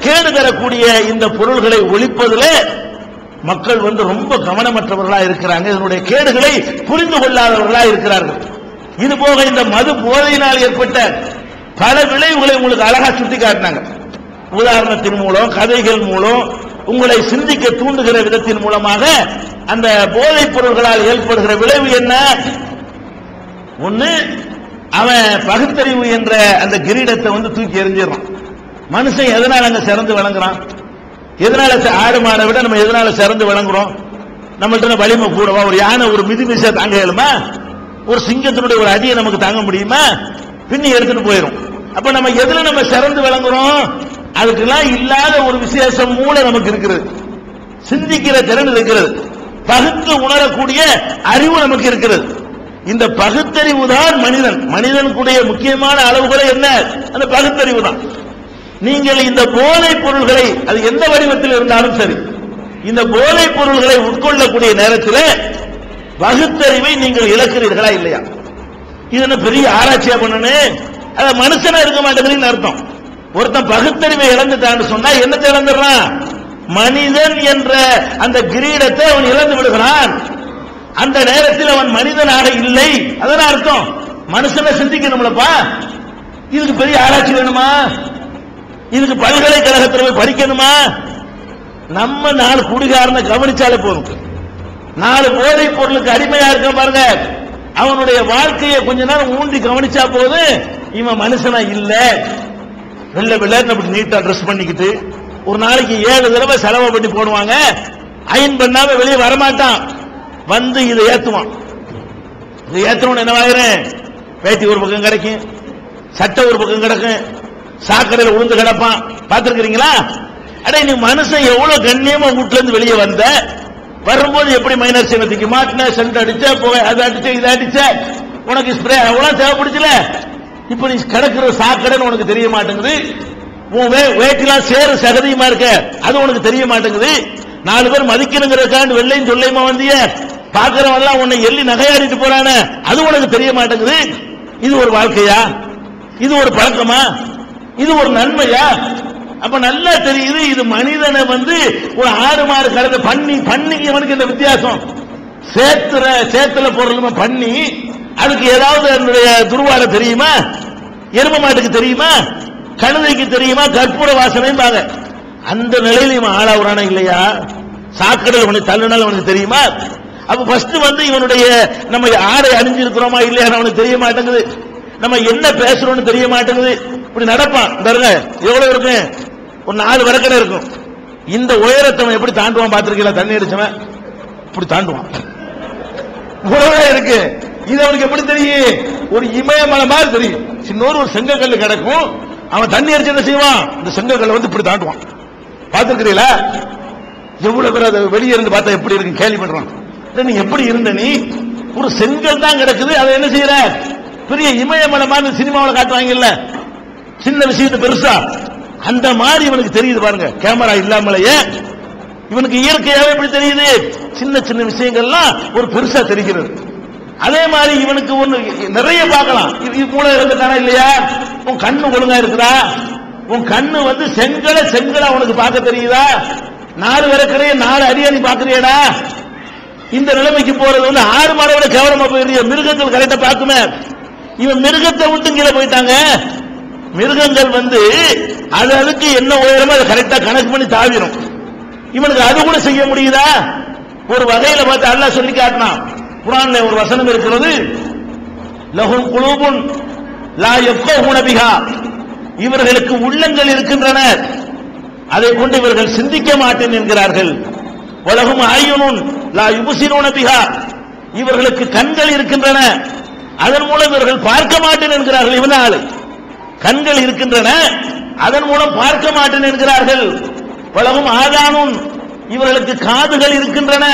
கேடு தரக்கூடிய இந்த பொருள்களை ஒழிப்பதில் மக்கள் வந்து ரொம்ப கவனமற்றவர்களா இருக்கிறாங்க. இதனுடைய கேடுகளை புரிந்து கொள்ளாதவர்களா இருக்கிறார்கள். இது போக இந்த மது போதையினால் ஏற்பட்ட பல விளைவுகளை உங்களுக்கு அழகா சுட்டி காட்டினாங்க. உதாரணத்தின் மூலம், கதைகள் மூலம், உங்களை சிந்திக்க தூண்டுகிற விதத்தின் மூலமாக அந்த போதைப் பொருள்களால் ஏற்படுகிற விளைவு என்ன? ஒண்ணு, அவன் பகுத்தறிவு என்ற அந்த கிரீடத்தை வந்து தூக்கி எறிஞ்சிடறான். மனுஷன் எதனால அங்க சிறந்து விளங்குறான்? எதனால ஆடு மாடை விட நம்ம எதனால சிறந்து விளங்குறோம்? நம்மள்ட்ட வலிமை கூடவா? ஒரு யானை ஒரு மிதிமிசை தாங்க இயலுமா? ஒரு சிங்கத்தினுடைய ஒரு அடியை நமக்கு தாங்க முடியுமா? பின்னி எடுத்துட்டு போயிடும். அப்ப நம்ம எதுல நம்ம சிறந்து விளங்குறோம்? அதுக்கெல்லாம் இல்லாத ஒரு விசேஷம் மூளை நமக்கு இருக்கிறது, சிந்திக்கிற திறன் இருக்கிறது, பகுத்து உணரக்கூடிய அறிவு நமக்கு இருக்கிறது. இந்த பகுத்தறிவு தான் மனிதனுடைய முக்கியமான அளவுகளை என்ன? அந்த பகுத்தறிவு தான். நீங்கள் இந்த போதைப் பொருள்களை, அது எந்த வடிவத்தில் இருந்தாலும் சரி, இந்த போதைப் பொருள்களை உட்கொள்ளக்கூடிய நேரத்தில் பகுத்தறிவை நீங்கள் இழக்கிறீர்களா இல்லையா? இது என்ன பெரிய ஆராய்ச்சியா பண்ணணும்? அத மனுஷனா இருக்க மாட்டேங்குதுன்னு அர்த்தம். ஒருத்தன் பகுத்தறிவை இழந்துட்டான்னு சொன்னா என்னத்தை இழந்துடுறான்? மனிதன் என்ற அந்த கிரீடத்தை அவன் இழந்து விடுகிறான். அந்த நேரத்தில் அவன் மனிதனாக இல்லை. அதான் அர்த்தம். மனுஷனை சிந்திக்கணும்லப்பா. இதுக்கு பெரிய ஆராய்ச்சி வேணுமா? இதுக்கு பல்கலைக்கழகத்தில் போய் படிக்கணுமா? நம்ம 4 குடிகாரனை கவனிச்சாலே போதும். 4 போதைப் பொருளுக்கு அடிமையா இருக்க பாருங்க, அவனுடைய வாழ்க்கையை கொஞ்ச நேரம் ஊண்டி கவனிச்சா போது இவன் மனுஷனா இல்ல. வெள்ள வெள்ளன்னு அப்படி நீட்டா ட்ரெஸ் பண்ணிக்கிட்டு ஒரு நாளைக்கு 7 தடவை செலவு பண்ணி போடுவாங்க. அயன் பண்ணாம வெளியே வரமாட்டான். வந்து இதை ஏத்துவான். இதை ஏத்துறவன் என்னவாயிரும்? வேட்டி ஒரு பக்கம் கிடைக்கும், சட்டை ஒரு பக்கம் கிடக்கும், சாக்கடையில் உளுந்து கிடப்பான். பார்த்திருக்கிறீங்களா? அடே, நீ மனுஷன் எவ்வளவு கண்ணியமா வீட்டுல இருந்து வெளியே வந்த, வரும்போது எப்படி மைனர் சின்னத்துக்கு மாட்டின, சென்ட் அடிச்ச, போக அதை அடிச்ச, இதை அடிச்ச, உனக்கு ஸ்ப்ரே அவ்வளவு தேவைப்படுச்சுல. இப்ப நீ கிடக்கிற சாக்கடைன்னு உனக்கு தெரிய மாட்டேங்குது. உன் வேட்டிலாம் சேரு சகதியுமா இருக்க, அது உனக்கு தெரிய மாட்டேங்குது. 4 பேர் மதிக்கணுங்கிறதுக்காண்டு வெள்ளையும் சொல்லையுமா வந்திய, பாக்குறவெல்லாம் உன்னை எள்ளி நகையாடிட்டு போறான, அது உனக்கு தெரிய மாட்டேங்குது. இது ஒரு வாழ்க்கையா? இது ஒரு பழக்கமா? இது ஒரு நன்மையா? அப்ப நல்லா தெரியுது, இது மனிதனை வந்து ஒரு 6 மாடு கடந்த பண்ணிக்கு அவனுக்கு இந்த வித்தியாசம். சேத்துல பொருள் பண்ணி அதுக்கு ஏதாவது அதனுடைய துருவாட தெரியுமா? எரும மாட்டுக்கு தெரியுமா? கழுதைக்கு தெரியுமா? கற்பூர வாசனையும் பாங்க. அந்த நிலையில இவன் ஆளாவுறானா இல்லையா? சாக்கடையில் உனக்கு தள்ளுனாலும் அவனுக்கு தெரியுமா? அப்ப ஃபர்ஸ்ட் வந்து இவனுடைய நம்ம ஆடை அணிஞ்சிருக்கிறோமா இல்லையா அவனுக்கு தெரிய மாட்டேங்குது. நம்ம என்ன பேசுறோம்னு தெரிய மாட்டேங்குது. இப்படி நடப்பான் பாருங்க. எவ்வளவு இருக்கு? ஒரு 4 வரக்கடை இருக்கும். இந்த உயரத்தை எப்படி தாண்டுவான் பாத்திருக்கீங்களா? தண்ணி அடிச்சவன் இப்படி தாண்டுவான். உறவே இருக்கு. இது அவனுக்கு எப்படி தெரியும்? ஒரு இமயமலை மாதிரி தெரியும். சின்னொரு ஒரு செங்கக்கல் கிடக்கும், அவன் தண்ணி அடிச்சு என்ன செய்வான்? இந்த செங்கக்கல்லை வந்து இப்படி தாண்டுவான். பாத்துருக்கிறீங்களா? எவ்வளவு பேர் அதை வெளியே இருந்து பார்த்தா எப்படி இருக்கு கேள்வி பண்றான். நீ எப்படி இருந்த? நீ ஒரு செங்கல் தான் கிடக்குது, அதை என்ன செய்யற? பெரிய இமயமலை மாதிரி சினிமாவில் காட்டுவாங்கல்ல, சின்ன விஷயத்தை பெருசா, அந்த மாதிரி இவனுக்கு தெரியுது பாருங்க. கேமரா இல்லாமலேயே இவனுக்கு இயற்கையாவே எப்படி தெரியுது? சின்ன சின்ன விஷயங்கள்லாம் ஒரு பெருசா தெரிகிறது. அதே மாதிரி இவனுக்கு ஒண்ணு நிறைய பார்க்கலாம். இது மூளை இருந்துட்டானா இல்லையா? உன் கண்ணு ஒழுங்கா இருக்குதா? உன் கண்ணு வந்து செங்கலா உனக்கு பார்க்க தெரியுதா? 4 விறக்கறைய 4 அடியா நீ பாக்குறியடா? இந்த நிலைமைக்கு போறது வந்து 6 மாடை விட கேவலமா போயிருக்க. மிருகங்கள் கரெக்டா பார்க்குமே. இவன் மிருகத்தை விட்டு கீழே போயிட்டாங்க. மிருகங்கள் வந்து அதுக்கு என்ன உயரமோ அதை கரெக்டா கணக்கு பண்ணி தாவிரும். இவனுக்கு அது கூட செய்ய முடியுதா? ஒரு வகையில பார்த்து அல்லாஹ் சொல்லி காட்டினான். குர்ஆன்ல ஒரு வசனம் இருக்கிறது, லஹும் குலூபுன் லா யஃகஹூன பிஹா, இவர்களுக்கு உள்ளங்கள் இருக்கின்றன, அதை கொண்டு இவர்கள் சிந்திக்க மாட்டேன் என்கிறார்கள். வலஹும் அய்யுனுன் லா யுப்சிரூன பிஹா, இவர்களுக்கு கண்கள் இருக்கின்றன, அதன் மூலம் இவர்கள் பார்க்க மாட்டேன் என்கிறார்கள். இவனால கண்கள் இருக்கின்றன, அதன் மூலம் பார்க்க மாட்டேன் என்கிறார்கள். வலஹும் ஆதானுன், இவர்களுக்கு காதுகள் இருக்கின்றன,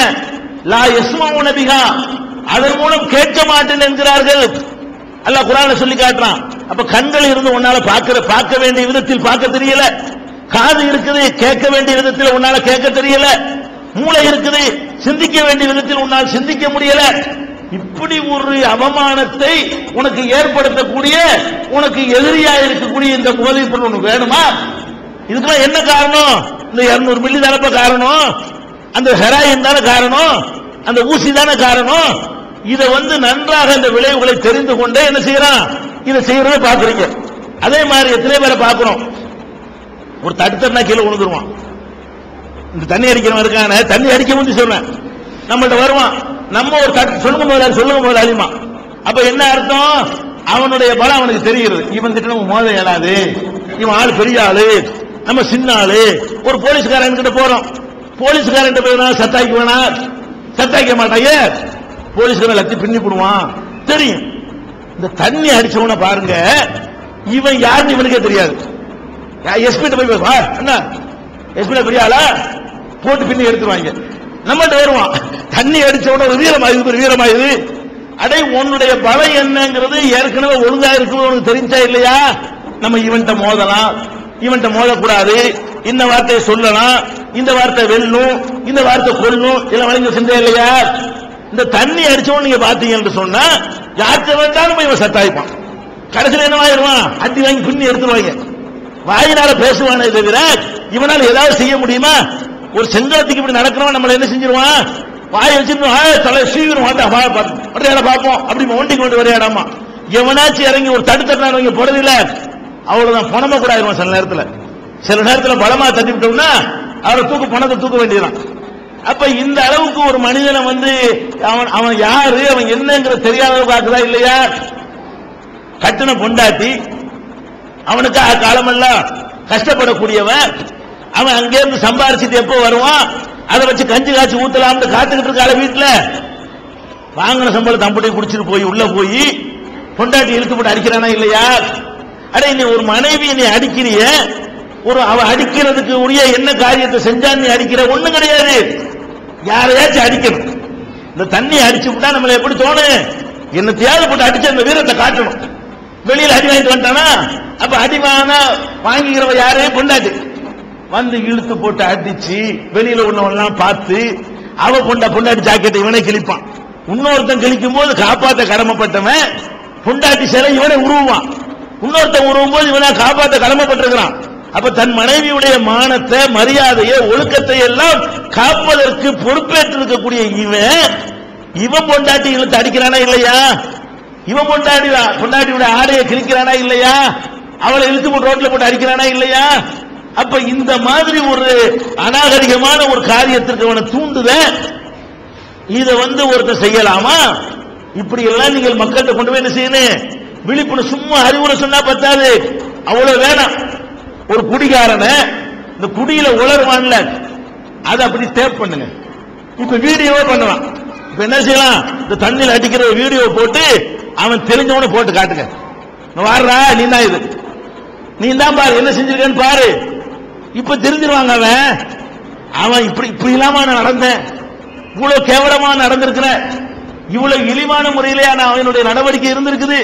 லா யஸ்மஊன பிஹா, அதன் மூலம் கேட்க மாட்டேன் என்கிறார்கள். அல்லாஹ் குர்ஆன்ல சொல்லி காட்டுறான். அப்ப கண்கள் இருந்து உன்னால பார்க்க வேண்டிய விதத்தில் பார்க்க தெரியல, காது இருக்குது கேட்க வேண்டிய விதத்தில் உன்னால கேட்க தெரியல, மூளை இருக்குது சிந்திக்க வேண்டிய விதத்தில் உன்னால் சிந்திக்க முடியல. இப்படி ஒரு அவமானத்தை உனக்கு ஏற்படுத்தக்கூடிய, உனக்கு எதிரியா இருக்கக்கூடிய இந்த போதைப் பொருள் உனக்கு வேணுமா? இதுக்கெல்லாம் என்ன காரணம்? இந்த 200 மில்லி தானப்ப காரணம், அந்த ஹெராயின் தானே காரணம், அந்த ஊசி தானே காரணம். இதை வந்து நன்றாக இந்த விளைவுகளை தெரிந்து கொண்டே என்ன செய்யறான்? இதை செய்யறத பாக்குறீங்க. அதே மாதிரி எத்தனை பேரை பாக்குறோம், ஒரு தடுத்தா கீழே விழுந்துருவான். இந்த தண்ணி அடிக்கிறவன் இருக்கான, தண்ணி அடிக்க முடிஞ்சு சொல்றேன், நம்மள்ட்ட வருவான், நம்ம ஒரு சொல்லுங்க முதலாளிமா. அப்ப என்ன அர்த்தம்? அவனுடைய பலம் அவனுக்கு தெரிகிறது. இவன் கிட்ட நம்ம மோத இயலாது, இவன் ஆளு பெரிய ஆளு, நம்ம சின்ன ஆளு. ஒரு போலீஸ்காரன் கிட்ட போறோம், போலீஸ்காரன் போய் சத்தாய்க்க வேணாம், சத்தாய்க்க மாட்டாங்க, போலீஸ்காரன் லத்தி பின்னி போடுவான் தெரியும். இந்த தண்ணி அடிச்சவன பாருங்க, இவன் யாருன்னு இவனுக்கே தெரியாது. எஸ்பி போய் என்ன எஸ்பி பெரிய ஆளா போட்டு பின்னி எடுத்துருவாங்க. நம்மகிட்ட வருவான், தண்ணி அடிச்சவன ஒரு வீரமாயுது. அடே உன்னுடைய பலம் என்னங்கிறது ஏற்கனவே ஒழுங்கா இருக்கும் உனக்கு தெரிஞ்சா இல்லையா? நம்ம இவன்ட்ட மோதலாம், இவன்ட்ட மோதக்கூடாது, இந்த வார்த்தையை சொல்லலாம், இந்த வார்த்தை வெல்லும், இந்த வார்த்தை கொல்லும், எல்லாம் வழங்க செஞ்சே இல்லையா? இந்த தண்ணி அடிச்சவன் நீங்க பாத்தீங்கன்னு சொன்னா யார்கிட்ட வேண்டாலும் இவன் சத்தாய்ப்பான். கடைசியில் என்னவாயிருவான்? அடி வாங்கி பின்னி எடுத்துருவாங்க. வாயினால பேசுவானே தவிர இவனால ஏதாவது செய்ய முடியுமா? ஒரு செங்கலத்துக்கு இப்படி நடக்கிறவன் நம்மள என்ன செஞ்சிருவான்? வாயை வச்சிருந்தோம், தலை சீவிரம் பார்ப்போம், அப்படி ஒண்டி கொண்டு வரையாடாமா. எவனாச்சும் இறங்கி ஒரு தடுத்தா போறதில்ல, அவ்வளவுதான், பணமா கூட ஆயிடுவான். சில நேரத்தில் பலமா தட்டி விட்டோம்னா அவரை பணத்தை தூக்க வேண்டியதான். அப்ப இந்த அளவுக்கு ஒரு மனிதனை வந்து அவன் யாரு, அவன் என்னங்கிற தெரியாத அளவுக்கு ஆக்குதா இல்லையா? கட்டின பொண்டாட்டி, அவனுக்கு காலமெல்லாம் கஷ்டப்படக்கூடியவன், அவன் அங்கிருந்து சம்பாரிச்சுட்டு எப்போ வருவான், அதை வச்சு கஞ்சி காய்ச்சி ஊத்தலாம்னு காத்துக்கிட்டு இருக்காள வீட்டுல. வாங்கின சம்பளத்தை அம்பட்டி குடிச்சிட்டு போய் உள்ள போய் பொண்டாட்டி இழுத்து போட்டு அடிக்கிறானா இல்லையா? அடே நீ ஒரு மனைவி நீ அடிக்கிறிய, ஒரு அவ அடிக்கிறதுக்கு உரிய என்ன காரியத்தை செஞ்சா நீ அடிக்கிற? ஒண்ணும் கிடையாது, யாரையாச்சும் அடிக்கணும். இந்த தண்ணி அடிச்சு விட்டா நம்மள எப்படி தோணும்? என்ன தேவை போட்டு அடிச்சு அந்த வீரத்தை காட்டணும். வெளியில அடி வாங்கிட்டு வந்துட்டானா, அப்ப அடி வாங்கிக்கிறவ யாரு? பொண்டாட்டி. வந்து இழுத்து போட்டு அடிச்சு வெளியில உள்ளவெல்லாம் பார்த்து அவ பொண்டாட்டி ஜாக்கெட்டை இவனை கிழிப்பான். இன்னொருத்தன் கிழிக்கும் போது காப்பாத்த கடமைப்பட்டவன் பொண்டாட்டி சிலை இவனை உருவான். இன்னொருத்தன் உருவும் போது இவனை காப்பாத்த கடமைப்பட்டிருக்கிறான். அப்ப தன் மனைவியுடைய மானத்தை, மரியாதையை, ஒழுக்கத்தை எல்லாம் காப்பதற்கு பொறுப்பேற்றிருக்கக்கூடிய இவன் பொண்டாட்டி இழுத்து அடிக்கிறானா இல்லையா? இவன் பொண்டாட்டியுடைய ஆடையை கிழிக்கிறானா இல்லையா? அவளை இழுத்து போட்டு ரோட்ல போட்டு அடிக்கிறானா இல்லையா? அப்ப இந்த மாதிரி ஒரு அநாகரிகமான ஒரு காரியத்திற்கு அவனை தூண்டுத. இதை வந்து ஒருத்தர் செய்யலாமா? இப்படி எல்லாம் நீங்கள் மக்கள்கிட்ட கொண்டு போய் என்ன செய்யணும்? விழிப்புணர்வு. சும்மா அறிவுரை சொன்னா பத்தாது, அவ்வளவு வேணாம். ஒரு குடிகாரனை இந்த குடியில உளருவான்ல, அதை அப்படி டேப் பண்ணுங்க. இப்ப வீடியோவே பண்ணுவான். இப்ப என்ன செய்யலாம், இந்த தண்ணியில் அடிக்கிற வீடியோ போட்டு அவன் தெரிஞ்சவன போட்டு காட்டுங்க. வாடுறா நீ தான், இது நீ தான் பாரு என்ன செஞ்சிருக்கேன்னு பாரு. இப்ப தெரிஞ்சிருவாங்க அவன் இப்படி இப்படி இல்லாம நான் நடந்தேன், இவ்வளவு கேவலமா நடந்திருக்கிற, இவ்வளவு இழிவான முறையிலே அவனுடைய நடவடிக்கை இருந்திருக்குது.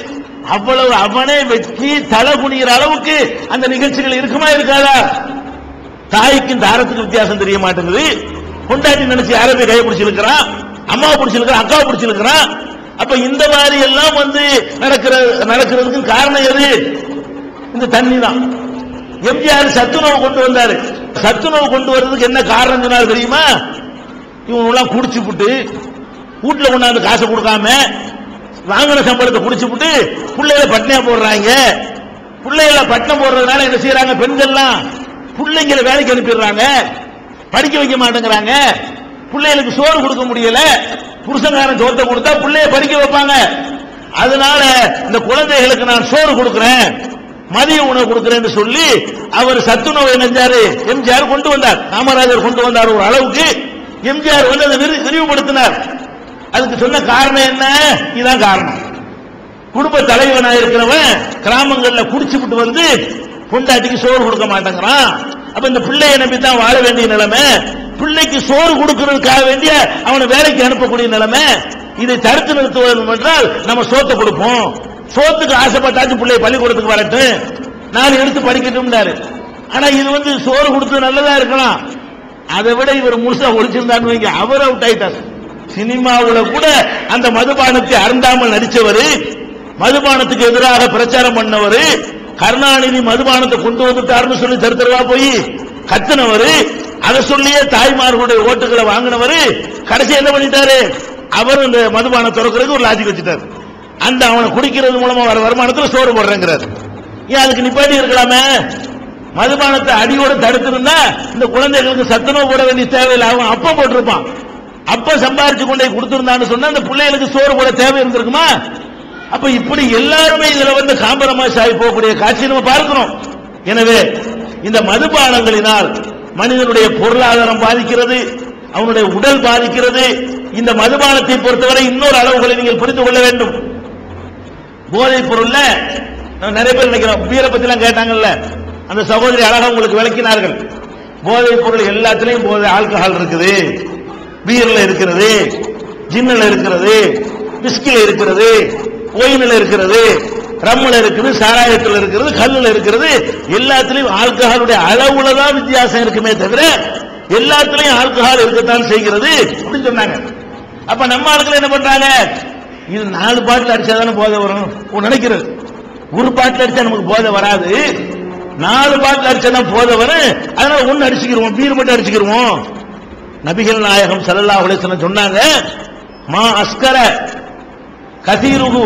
அவ்வளவு அவனே வெற்றி தலை குனிகிற அளவுக்கு அந்த நிகழ்ச்சிகள் இருக்குமா இருக்காதா? தாய்க்கும் தாரத்துக்கு வித்தியாசம் தெரிய மாட்டேங்குது. கொண்டாட்டி நினைச்சு யாரை போய் கையை பிடிச்சிருக்கிறான், அம்மாவை பிடிச்சிருக்கிறான், அக்காவை பிடிச்சிருக்கிறான். அப்ப இந்த மாதிரி எல்லாம் நடக்கிறதுக்கு காரணம் எது? இந்த தண்ணி தான். எம்ஜிஆர் சத்துணவு கொண்டு வந்தாரு. சத்துணவு கொண்டு வர்றதுக்கு என்ன காரணம் சொன்னாரு தெரியுமா? இவங்க எல்லாம் குடிச்சு விட்டு வீட்டுல கொண்டாந்து காசை கொடுக்காம வாங்கின சம்பளத்தை குடிச்சு விட்டு பிள்ளைகளை பட்டினியா போடுறாங்க. பிள்ளைகளை பட்டினம் போடுறதுனால என்ன செய்யறாங்க, பெண்கள்லாம் பிள்ளைங்களை வேலைக்கு அனுப்பிடுறாங்க, படிக்க வைக்க மாட்டேங்கிறாங்க. பிள்ளைகளுக்கு சோறு கொடுக்க முடியல, புருஷங்காரன் சோத்தை கொடுத்தா பிள்ளைய படிக்க வைப்பாங்க. அதனால இந்த குழந்தைகளுக்கு நான் சோறு கொடுக்கிறேன், மதிய உணவு கொடுக்கிறேன்னு சொல்லி அவர் சத்துணவு நினைஞ்சாரு எம்ஜிஆர் கொண்டு வந்தார், காமராஜர் கொண்டு வந்தார். ஒரு அளவுக்கு எம்ஜிஆர் வந்து அதை விரிவுபடுத்தினார். அதுக்கு சொன்ன காரணம் என்ன? இதுதான் காரணம். குடும்ப தலைவனாக இருக்கிறவன் கிராமங்களில் குடிச்சுட்டு வந்து பொண்டாட்டிக்கு சோறு கொடுக்க மாட்டேங்கிறான். அப்ப இந்த பிள்ளையை நம்பி தான் வாழ வேண்டிய நிலைமை, பிள்ளைக்கு சோறு கொடுக்கிறதுக்காக வேண்டிய அவனை வேலைக்கு அனுப்பக்கூடிய நிலைமை. இதை தடுத்து நிறுத்துவது என்றால் நம்ம சோத்தை கொடுப்போம், சோத்துக்கு ஆசைப்பட்டாச்சும் பிள்ளை பள்ளிக்கூடத்துக்கு வரட்டும், நான் எடுத்து படிக்கட்டும். ஆனா இது வந்து சோறு கொடுத்து நல்லதா இருக்கலாம், அதை விட இவர் முழுசா ஒழிச்சிருந்தான்னு வைங்க, அவர் அவுட் ஆயிட்டார். சினிமாவுல கூட அந்த மதுபானத்தை அருந்தாமல் நடிச்சவர், மதுபானத்துக்கு எதிராக பிரச்சாரம் பண்ணவர், கருணாநிதி மதுபானத்தை கொண்டு வந்துட்டாருன்னு சொல்லி தருத்தரவா போய் கத்தினவர், அதை சொல்லியே தாய்மார்களுடைய ஓட்டுகளை வாங்கினவர், கடைசி என்ன பண்ணிட்டாரு, அவர் இந்த மதுபானம் திறக்கிறதுக்கு ஒரு லாஜிக் வச்சுட்டார். அந்த அவனை குடிக்கிறது மூலமா வர வருமானத்தில் சோறு போடுறேங்கிறார். ஏன் அதுக்கு நிப்பாட்டி இருக்கலாமே? மதுபானத்தை அடியோடு தடுத்திருந்தா இந்த குழந்தைகளுக்கு சத்துணவு போட வேண்டிய தேவையில்லை, அவன் அப்ப போட்டிருப்பான். அப்ப சம்பாரிச்சு கொண்டே கொடுத்திருந்தான்னு சொன்னா அந்த பிள்ளைகளுக்கு சோறு போட தேவை இருந்திருக்குமா? அப்ப இப்படி எல்லாருமே இதுல வந்து காம்பரமைஸ் ஆகி போகக்கூடிய காட்சி நம்ம பார்க்கிறோம். எனவே இந்த மதுபானங்களினால் மனிதனுடைய பொருளாதாரம் பாதிக்கிறது, அவனுடைய உடல் பாதிக்கிறது. இந்த மதுபானத்தை பொறுத்தவரை இன்னொரு அளவுகளை நீங்கள் புரிந்து கொள்ள வேண்டும். போதைப் பொருள்ல நிறைய பேர் நினைக்கிறோம், பீரை பத்தி எல்லாம் கேட்டாங்கல்ல, அந்த சகோதரி அழகா உங்களுக்கு விளக்கினார்கள். போதைப் பொருள் எல்லாத்திலையும் போதை ஆல்கஹால் இருக்குது, பீர்ல இருக்கிறது, ஜின்னில் இருக்கிறது, பிஸ்கில இருக்கிறது, ஒயினில் இருக்கிறது, ரம்மில் இருக்குது, சாராயத்தில் இருக்கிறது, கல்லில் இருக்கிறது. எல்லாத்திலையும் ஆல்கஹாலுடைய அளவுல தான் வித்தியாசம் இருக்குமே தவிர எல்லாத்திலையும் ஆல்கஹால் இருக்கத்தான் செய்கிறது அப்படின்னு சொன்னாங்க. அப்ப நம்ம ஆட்கள் என்ன பண்றாங்க, இது 4 பாட்டில் அடிச்சாதானே போதை வரும் நினைக்கிறது. ஒரு பாட்டில் அடிச்சா நமக்கு போதை வராது, 4 பாட்டில் அடிச்சா போதை வரும், அதனால ஒன்னு அடிச்சுக்கிருவோம், பீர் மட்டும் அடிச்சுக்கிருவோம். நபிகள் நாயகம் ஸல்லல்லாஹு அலைஹி வஸல்லம் சொன்னாங்க, மா அஸ்கர கதீருஹு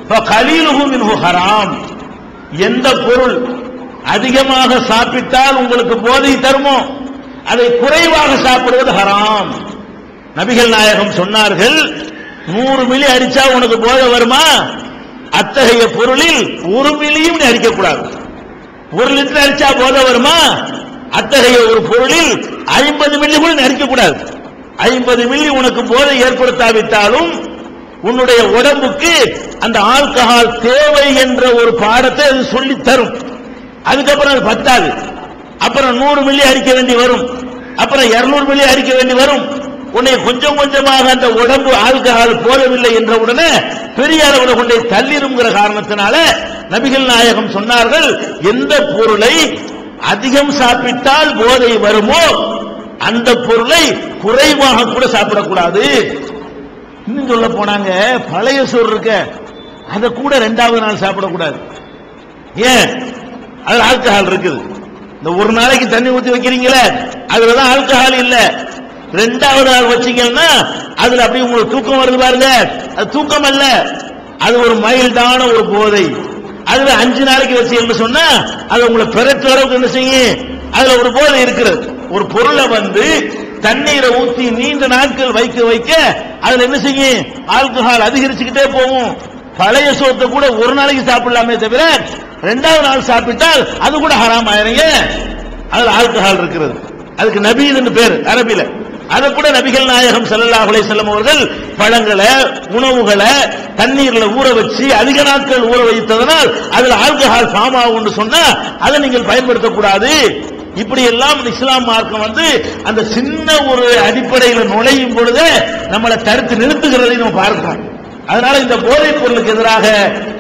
ஃபகலீலுஹு மின்ஹு ஹராம். எந்த பொருள் அதிகமாக சாப்பிட்டால் உங்களுக்கு போதை தருமோ அதை குறைவாக சாப்பிடுவது ஹராம். நபிகள் நாயகம் சொன்னார்கள், 100 மில்லி அடிச்சா உனக்கு போதை வருமா? அத்தகைய பொருளில் 1 மில்லியும் நீ அடிக்கக்கூடாது. 1 லிட்டர் அடிச்சா போதை வருமா? அத்தகைய ஒரு பொருளில் 50 மில்லி கூட அடிக்கக்கூடாது. 50 மில்லி உனக்கு போதை ஏற்படுத்தாவிட்டாலும் உன்னுடைய உடம்புக்கு அந்த ஆல்கஹால் தேவை என்ற ஒரு பாடத்தை அது சொல்லி தரும். அதுக்கப்புறம் அது பத்தாது, அப்புறம் 100 மில்லி அடிக்க வேண்டி வரும், அப்புறம் 200 மில்லி அடிக்க வேண்டி வரும். உன்னை கொஞ்சம் கொஞ்சமாக அந்த உடம்பு ஆல்கஹால் போதவில்லை என்ற உடனே பெரிய அளவில் கொண்டே தள்ளிருங்கிற காரணத்தினால நபிகள் நாயகம் சொன்னார்கள், எந்த பொருளை அதிகம் சாப்பிட்டால் போதை வருமோ அந்த பொருளை குறைவாக கூட சாப்பிடக்கூடாது. இன்னும் சொல்ல போனாங்க, பழைய சோறு இருக்க அதை கூட 2வது நாள் சாப்பிடக்கூடாது. ஏன்? அதுல ஆல்கஹால் இருக்குது. இந்த ஒரு நாளைக்கு தண்ணி ஊற்றி வைக்கிறீங்களே அதுலதான் ஆல்கஹால் இல்ல. 2வது நாள் வச்சீங்கன்னா அதுல அப்படியே உங்களுக்கு தூக்கம் வருது பாருங்க, அது தூக்கம் அல்ல, அது ஒரு மைல்டான ஒரு போதை. அதுல 5 நாளைக்கு வச்சீங்கன்னு சொன்னா அது உங்களை பெறற்ற அளவுக்கு என்ன செய்யும், அதுல ஒரு போதை இருக்கிறது. ஒரு பொருளை வந்து தண்ணீரை ஊற்றி நீண்ட நாட்கள் வைக்க வைக்க அதுல என்ன செய்யும், ஆல்கஹால் அதிகரிச்சுக்கிட்டே போகும். பழைய சோத்தை கூட ஒரு நாளைக்கு சாப்பிடலாமே தவிர 2வது நாள் சாப்பிட்டால் அது கூட ஹராம் ஆயிருங்க, அதுல ஆல்கஹால் இருக்கிறது. அதுக்கு நபீதுன்னு பேரு அரபில. அதை கூட நபிகள் நாயகம் ஸல்லல்லாஹு அலைஹி வஸல்லம் அவர்கள் பழங்களை, உணவுகளை தண்ணீர்ல ஊற வச்சு அதிக நாட்கள் ஊற வைத்ததனால் அதுல ஆல்கஹால் ஃபார்ம் ஆகும்னு சொன்னா அதை நீங்கள் பயன்படுத்தக்கூடாது. இப்படி எல்லாம் இஸ்லாம் மார்க்கம் அந்த சின்ன ஒரு அடிப்படையில் நுழையும் பொழுது நம்மளை தடுத்து நிறுத்துகிறதை நம்ம பார்க்கிறோம். அதனால இந்த போதைப் பொருளுக்கு எதிராக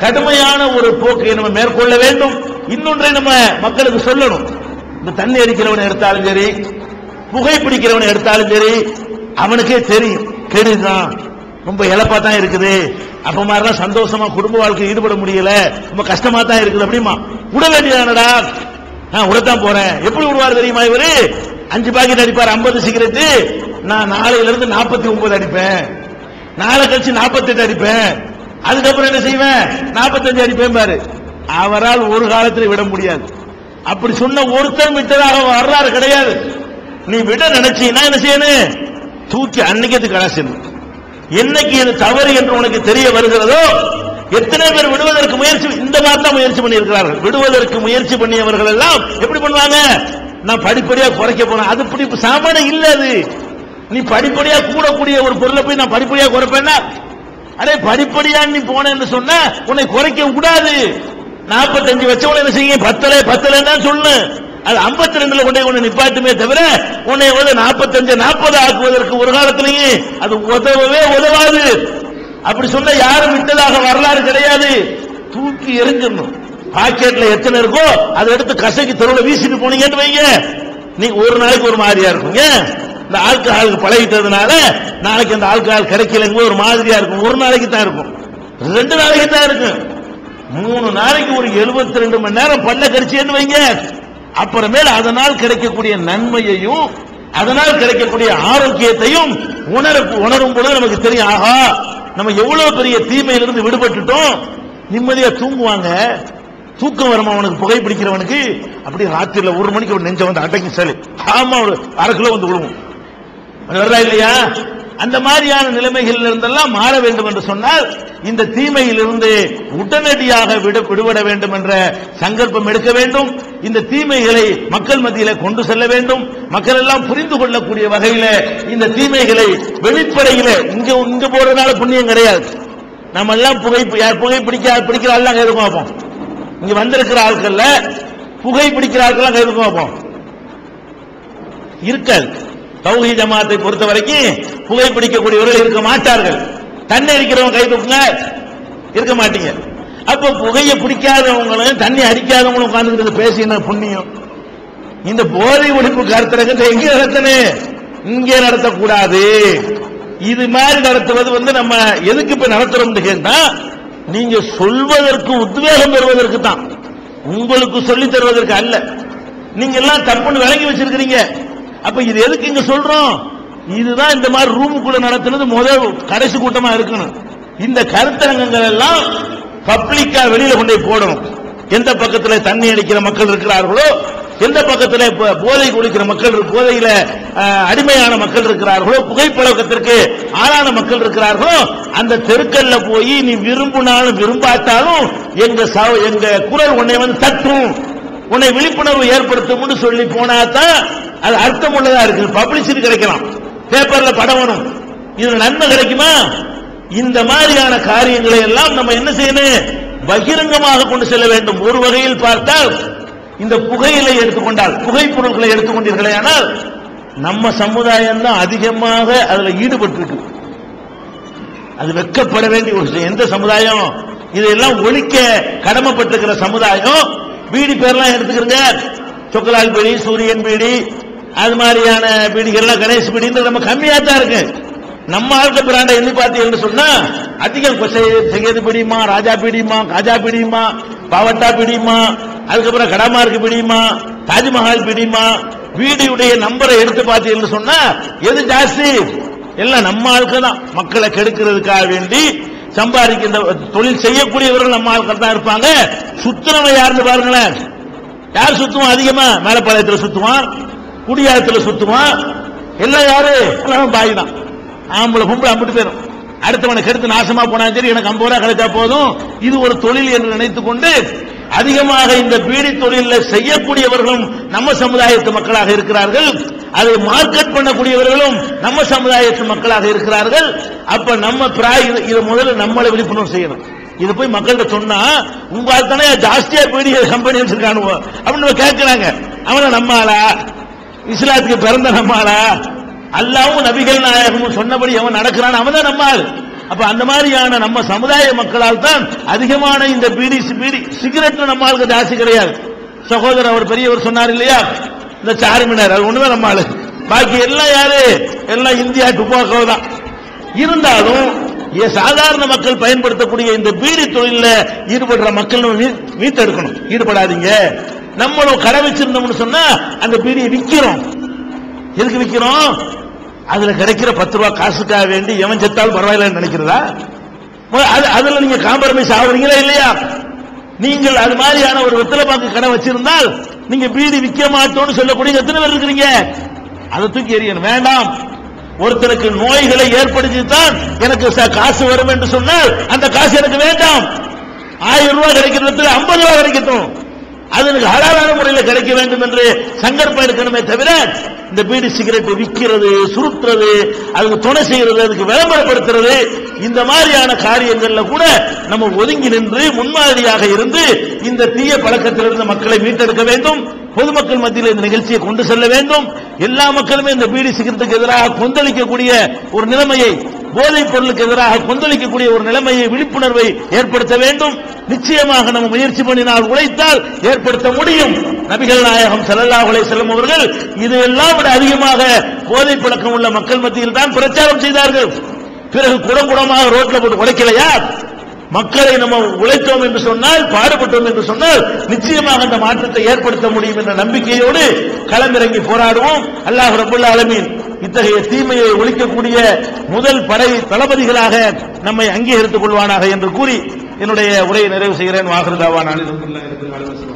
கடுமையான ஒரு போக்கை நம்ம மேற்கொள்ள வேண்டும். இன்னொன்றை நம்ம மக்களுக்கு சொல்லணும். இந்த தண்ணி அடிக்கிறவனை எடுத்தாலும் சரி, புகைப்பிடிக்கிறவனை எடுத்தாலும் சரி, அவனுக்கே தெரியும் கெடுதான், ரொம்ப இழப்பா தான் இருக்குது, அப்ப மாதிரிலாம் சந்தோஷமா குடும்ப வாழ்க்கை ஈடுபட முடியல, ரொம்ப கஷ்டமா தான் இருக்குது அப்படிமா விட வேண்டியதானடா. நான் விடத்தான் போறேன். எப்படி விடுவார் தெரியுமா இவரு? 5 பாக்கெட் அடிப்பார், 50 சிகரெட்டு. நான் நாளையில இருந்து 49 அடிப்பேன், நாளை கழிச்சு 48 அடிப்பேன், அதுக்கப்புறம் என்ன செய்வேன் 45 அடிப்பேன் பாரு. அவரால் ஒரு காலத்தில் விட முடியாது. அப்படி சொன்ன ஒருத்தர் விட்டதாக வரலாறு கிடையாது. நீ விட நினைச்சீங்கன்னா என்ன செய்யணும்? தூக்கி அன்னைக்கு கலாசணும். என்னைக்கு இது தவறு என்று உனக்கு தெரிய வருகிறதோ, எத்தனை பேர் விடுவதற்கு முயற்சி இந்த மாதிரி தான் முயற்சி பண்ணி இருக்கிறார்கள். விடுவதற்கு முயற்சி பண்ணியவர்கள் எல்லாம் எப்படி பண்ணுவாங்க? நான் படிப்படியா குறைக்க போறேன். அது இப்படி சாமானிய இல்ல. அது நீ படிப்படியா கூடக்கூடிய ஒரு பொருளை போய் நான் படிப்படியா குறைப்பேன்னா, அடே படிப்படியா நீ போனேன்னு சொன்ன உன்னை குறைக்க கூடாது. 45 வச்சவன என்ன செய்ய? பத்தலைன்னு சொல்லு. அது 52ல கொண்டு நிப்பாட்டுமே தவிர உன்னை 45 40 ஆக்குவதற்கு ஒரு காலத்திலேயே அது உதவவே உதவாது. அப்படி சொன்ன யாரும் விட்டதாக வரலாறு கிடையாது. தூக்கி எறிஞ்சிடணும். பாக்கெட்ல எத்தனை இருக்கோ அதை எடுத்து கசக்கி தெருவில் வீசிட்டு போனீங்கன்னு வைங்க, நீ ஒரு நாளைக்கு ஒரு மாதிரியா இருக்குங்க. இந்த ஆல்கஹாலுக்கு பழகிட்டதுனால நாளைக்கு அந்த ஆல்கஹால் கிடைக்கலங்க ஒரு மாதிரியா இருக்கும். ஒரு நாளைக்கு தான் இருக்கும், 2 நாளைக்கு தான் இருக்கும், 3 நாளைக்கு ஒரு 72 மணி நேரம் பல்ல கடிச்சேன்னு வைங்க. அப்புறமேல் அதனால் கிடைக்கக்கூடிய நன்மையையும் அதனால் கிடைக்கக்கூடிய ஆரோக்கியத்தையும் உணரும் பொழுது நமக்கு தெரியும், ஆஹா நம்ம எவ்வளவு பெரிய தீமையிலிருந்து விடுபட்டுட்டோம். நிம்மதியா தூங்குவாங்க. தூக்கம் வருமா அவனுக்கு? புகைப்பிடிக்கிறவனுக்கு அப்படி ராத்திரில 1 மணிக்கு நெஞ்ச அடக்கி சரி, ஆமா ஒரு 1/2 கிலோ விழுவும் இல்லையா? அந்த மாதிரியான நிலைமைகள் இருந்தெல்லாம் மாற வேண்டும் என்று சொன்னால் இந்த தீமையிலிருந்து உடனடியாக விடுபட வேண்டும் என்ற சங்கல்பம் எடுக்க வேண்டும். இந்த தீமைகளை மக்கள் மத்தியில கொண்டு செல்ல வேண்டும். மக்கள் எல்லாம் புரிந்து கொள்ளக்கூடிய வகையில இந்த தீமைகளை வெளிப்படையில இங்க போறதுனால புண்ணியம் கிடையாது. நம்ம எல்லாம் புகைப்பிடிக்கிற ஆள்லாம் கைது பார்ப்போம். இங்க வந்திருக்கிற ஆட்கள்ல புகைப்பிடிக்கிற ஆட்கள் கைது பார்ப்போம் இருக்காது. தௌஹீத் ஜமாத்தை பொறுத்த வரைக்கும் புகைப்பிடிக்கக்கூடியவர்கள் இருக்க மாட்டார்கள். தண்ணி அடிக்கிறவங்க கை தூக்குங்க, இருக்க மாட்டீங்க. அப்ப புகையை பிடிக்காதவங்களும் தண்ணி அடிக்காதவங்களும் உட்கார்ந்து பேசின புண்ணியம். இந்த போதை ஒழிப்பு கருத்தரங்கத்தை எங்கே நடத்தணும்? இங்கே நடத்தக்கூடாது. இது மாதிரி நடத்துவது நம்ம எதுக்கு இப்ப நடத்துறோம் கேட்டா, நீங்க சொல்வதற்கு உத்வேகம் பெறுவதற்கு தான், உங்களுக்கு சொல்லி தருவதற்கு அல்ல. நீங்க எல்லாம் தப்புன்னு விளங்கி வச்சிருக்கிறீங்க. அப்ப இது எதுக்கு இங்க சொல்றோம்? இதுதான் இந்த மாதிரி ரூமுக்குள்ள நடத்துனது முதல் கடைசி கூட்டமா இருக்கணும். இந்த கருத்தரங்கங்கள் எல்லாம் பப்ளிக்கா வெளியில கொண்டு போடணும். எந்த பக்கத்துல தண்ணி அடிக்கிற மக்கள் இருக்கிறார்களோ, எந்த பக்கத்துல போதை குடிக்கிற மக்கள், போதையில அடிமையான மக்கள் இருக்கிறார்களோ, புகைப்பழக்கத்திற்கு ஆளான மக்கள் இருக்கிறார்களோ, அந்த தெருக்கல்ல போய் நீ விரும்பினாலும் விரும்பாட்டாலும் எங்க குரல் உன்னை தட்டும், உன்னை விழிப்புணர்வு ஏற்படுத்தும் சொல்லி போனாதான் அது அர்த்தம் உள்ளதா இருக்கு. பப்ளிசிட்டி கிடைக்கலாம், பேப்பர்ல படம் வரும், இதுல நன்மை கிடைக்குமா? இந்த மாதிரியான காரியங்களை எல்லாம் நம்ம என்ன செய்யணும்? பகிரங்கமாக கொண்டு செல்ல வேண்டும். ஒரு வகையில் பார்த்தால் இந்த புகையிலை எடுத்துக்கொண்டால், புகைப்பொருட்களை எடுத்துக்கொண்டீர்களே, ஆனால் நம்ம சமுதாயம் தான் அதிகமாக அதுல ஈடுபட்டிருக்கு. அது வெட்கப்பட வேண்டிய ஒரு விஷயம். எந்த சமுதாயம் இதெல்லாம் ஒழிக்க கடமைப்பட்டிருக்கிற சமுதாயம். பீடி பேர்லாம் எடுத்துக்கிறங்க, சொக்கலால் பீடி, சூரியன் பீடி, அது மாதிரியான பீடிகள்லாம், கணேஷ் பீடின்றது நம்ம கம்மியா தான் இருக்கு. நம்ம ஆளுக்க பிராண்ட எண்ணி பார்த்தீங்கன்னு சொன்னா அதிகம் செய்யது பிடிமா, ராஜா பிடிமா, காஜா பிடிமா, பாவட்டா பிடிமா, அதுக்கப்புறம் கடமார்க்கு பிடிமா, தாஜ்மஹால் பிடிமா, வீடியுடைய நம்பரை எடுத்து பார்த்தீங்கன்னு சொன்னா எது ஜாஸ்தி? எல்லாம் நம்ம ஆளுக்கு தான். மக்களை கெடுக்கிறதுக்காக வேண்டி சம்பாதிக்கின்ற தொழில் செய்யக்கூடியவர்கள் நம்ம ஆட்கள் தான் இருப்பாங்க. சுத்துறவன் யாருன்னு பாருங்களேன். யார் சுத்துவான் அதிகமா? மேலப்பாளையத்தில் சுத்துவான், குடியாரத்தில் சுத்துவான். எல்லாம் யாரு? பாய் தான். ஆம்பளை பொம்பளை அம்பிட்டு பேரும். அடுத்தவனை கெடுத்து நாசமா போனாலும் சரி, எனக்கு 50 ரூபாய் கிடைச்சா போதும், இது ஒரு தொழில் என்று நினைத்துக் கொண்டு அதிகமாக இந்த பீடி தொழிலில் செய்யக்கூடியவர்களும் நம்ம சமுதாயத்து மக்களாக இருக்கிறார்கள். அதை மார்க்கெட் பண்ணக்கூடியவர்களும் நம்ம சமுதாயத்து மக்களாக இருக்கிறார்கள். அப்ப நம்ம இதை முதல்ல நம்மளை விழிப்புணர்வு செய்யணும். இது போய் மக்கள்கிட்ட சொன்னா உங்களால் தானே ஜாஸ்தியா பீடி கம்பெனி வச்சிருக்கானுவோ அப்படின்னு கேட்கிறாங்க. அவனை நம்மாளா, இஸ்லாத்துக்கு பிறந்த நம்மாளா, அல்லாவும் நபிகள் நாயகமும் சொன்னபடி அவன் நடக்கிறான், அவன் தான் நம்மாள். அப்ப அந்த மாதிரியான நம்ம சமுதாய மக்களால் தான் அதிகமான இந்த பீடி சிகரெட் நம்மளுக்கு ஜாஸ்தி கிடையாது. சகோதரர் அவர் பெரியவர் சொன்னார் இல்லையா, இந்த சார்மினார் அது ஒண்ணுதான் நம்மளு, பாக்கி எல்லாம் யாரு, எல்லாம் இந்தியா டுபாக்கோ தான். இருந்தாலும் சாதாரண மக்கள் பயன்படுத்தக்கூடிய இந்த பீடி தொழில ஈடுபடுற மக்கள் மீட்டெடுக்கணும். ஈடுபடாதீங்க. நம்மளும் கடை வச்சிருந்தோம்னு சொன்னா அந்த பீடியை விற்கிறோம். எதுக்கு விற்கிறோம்? அதுல கிடைக்கிற 10 ரூபாய் காசுக்காக வேண்டி எவன் செத்தாலும் பரவாயில்லைன்னு நினைக்கிறதா? அதுல நீங்க காம்ப்ரமைஸ் ஆகுறீங்களா இல்லையா? நீங்கள் அது மாதிரியான ஒரு வெத்தலை பாக்கு கடை வச்சிருந்தால் நீங்க பீடி விற்க மாட்டோம்னு சொல்லக்கூடிய எத்தனை பேர் இருக்கிறீங்க? அதை தூக்கி எறியணும். வேண்டாம். ஒருத்தருக்கு நோய்களை ஏற்படுத்தித்தான் எனக்கு காசு வரும் என்று சொன்னால் அந்த காசு எனக்கு வேண்டாம். 1000 ரூபாய் கிடைக்கிறதுல 50 ரூபாய் கிடைக்கட்டும். அது எனக்கு ஹலாலான முறையில் கிடைக்க வேண்டும் என்று சங்கற்பம் எடுக்கணுமே தவிர இந்த பீடி சிகரெட் விற்கிறது, சுருட்டுறது, அதுக்கு துணை செய்யறது, அதுக்கு விளம்பரப்படுத்துறது, இந்த மாதிரியான காரியங்கள்ல கூட நம்ம ஒதுங்கி நின்று முன்மாதிரியாக இருந்து இந்த தீய பழக்கத்திலிருந்து மக்களை மீட்டெடுக்க வேண்டும். பொதுமக்கள் மத்தியில் இந்த நிகழ்ச்சியை கொண்டு செல்ல வேண்டும். எல்லா மக்களுமே இந்த பீடி சிகரெட்டுக்கு எதிராக கொந்தளிக்கக்கூடிய ஒரு நிலைமையை, போதைப் பொருளுக்கு எதிராக கொந்தளிக்கக்கூடிய ஒரு நிலைமையை, விழிப்புணர்வை ஏற்படுத்த வேண்டும். நிச்சயமாக நம்ம முயற்சி பண்ணினால், உழைத்தால் ஏற்படுத்த முடியும். நபிகள் நாயகம் ஸல்லல்லாஹு அலைஹி வஸல்லம் அவர்கள் இதெல்லாம் விட அதிகமாக போதை பழக்கம் உள்ள மக்கள் மத்தியில் தான் பிரச்சாரம் செய்தார்கள். பிறகு குடமாக ரோட்ல போட்டு உடைக்கலையா? மக்களை நம்ம உழைத்தோம் என்று சொன்னால், பாடுபட்டோம் என்று சொன்னால் நிச்சயமாக அந்த மாற்றத்தை ஏற்படுத்த முடியும் என்ற நம்பிக்கையோடு களமிறங்கி போராடுவோம். அல்லாஹ் ரப்பல் ஆலமீன் இத்தகைய தீமையை ஒழிக்கக்கூடிய முதல் படை தளபதிகளாக நம்மை அங்கீகரித்துக் கொள்வானாக என்று கூறி என்னுடைய உரையை நிறைவு செய்கிறேன். வாஹிரு தாவானா அல்ஹம்துலில்லாஹி ரப்பில் ஆலமீன்.